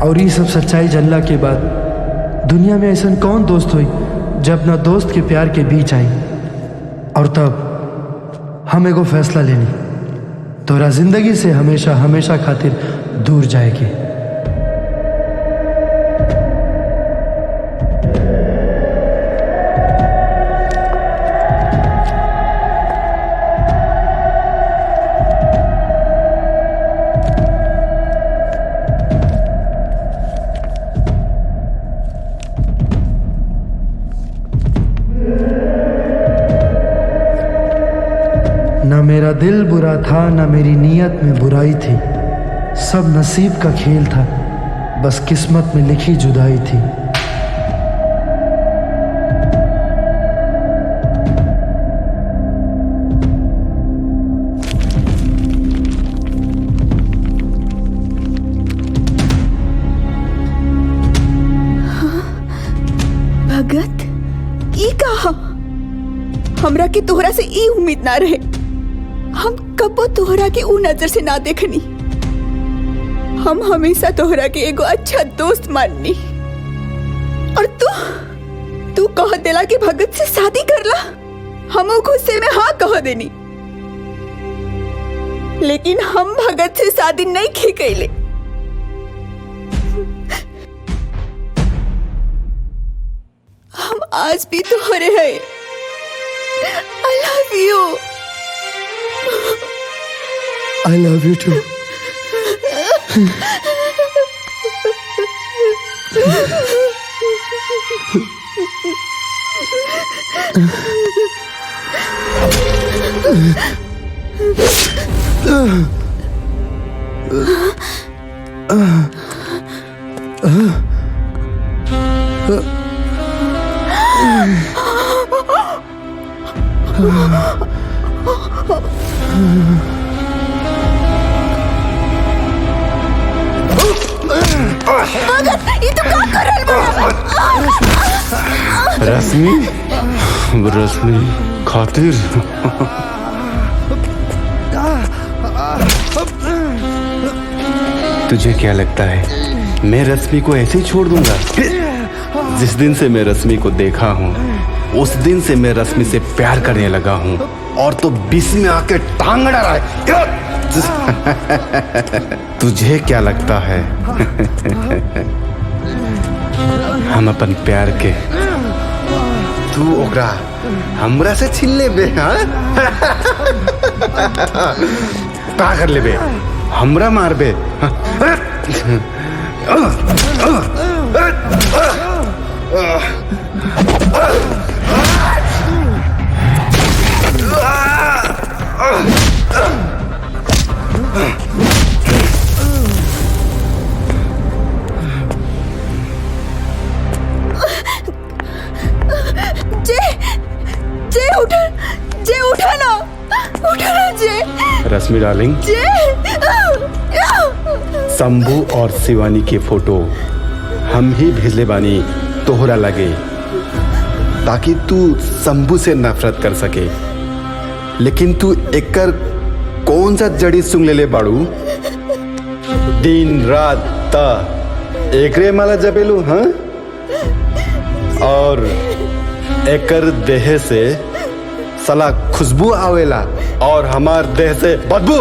और ये सब सच्चाई जानला के बाद दुनिया में ऐसा कौन दोस्त हुई जब ना दोस्त के प्यार के बीच आई। और तब हम एगो फैसला लेनी, तोरा जिंदगी से हमेशा हमेशा खातिर दूर जाएगी। ना मेरा दिल बुरा था, ना मेरी नीयत में बुराई थी, सब नसीब का खेल था, बस किस्मत में लिखी जुदाई थी। भगत ई कहा हमरा के तोहरा से ई उम्मीद ना रहे। हम कबो तोहरा के ऊ नजर से ना देखनी। हम हमेशा तोहरा के एगो अच्छा दोस्त माननी, और तू कह देला कि भगत से शादी करला। हम गुस्से में हाँ कह देनी, लेकिन हम भगत से शादी नहीं की कैले। हम आज भी तोहरे हैं। I love you. I love you too. ये तो क्या कर रहा है? रश्मि खातिर तुझे क्या लगता है मैं रश्मि को ऐसे ही छोड़ दूंगा? जिस दिन से मैं रश्मि को देखा हूँ उस दिन से मैं रश्मि से प्यार करने लगा हूँ, और तो बीच में आके टांग अड़ा रहा है। तुझे क्या लगता है हम अपन प्यार के तू ओकरा हमरा से छीन लेबे? हाँ का कर लेबे? हमरा मारबे? जे उठा ना जे। रश्मि डार्लिंग, शंभू और शिवानी के फोटो हम ही भेजले बानी तोहरा लगे, ताकि तू शंभू से नफरत कर सके। लेकिन तू एकर कौन सा जड़ी सुन ले बाड़ू? दिन रात ता एकरे माला जपेलू। हाँ, और एकर देह से साला खुशबू आवेला और हमार देह से बदबू,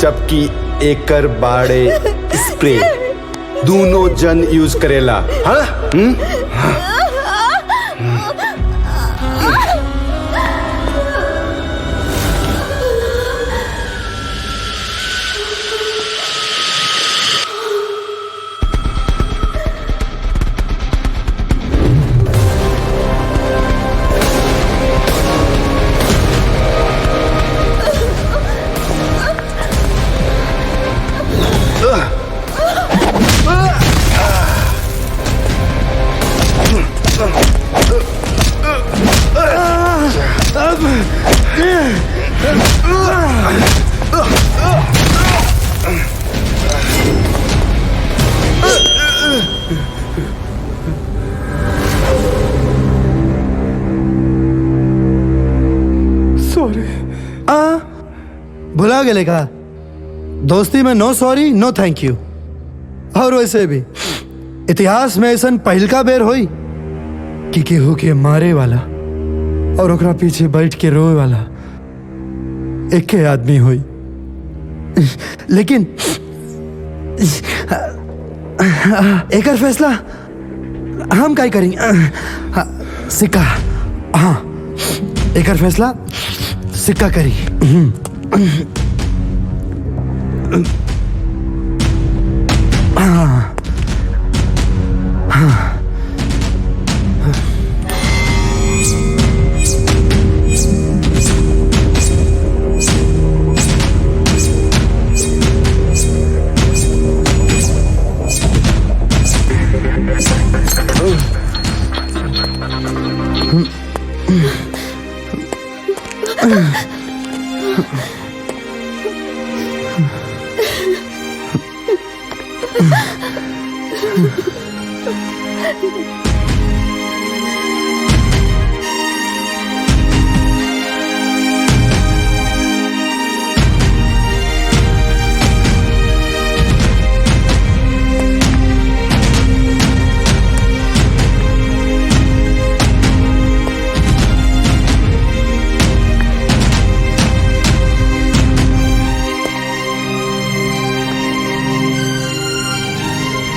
जबकि एकर बाड़े स्प्रे दोनों जन यूज करेला। हाँ? भुला गए का दोस्ती में नो सॉरी नो थैंक यू। और वैसे भी इतिहास में ऐसा पहलका बेर होई कि केहू के मारे वाला और ओकरा पीछे बैठ के रोए वाला एक के आदमी होई। लेकिन एकर फैसला हम क्या करेंगे? सिक्का, हाँ एकर फैसला सिक्का करी। हाँ हाँ Hmm.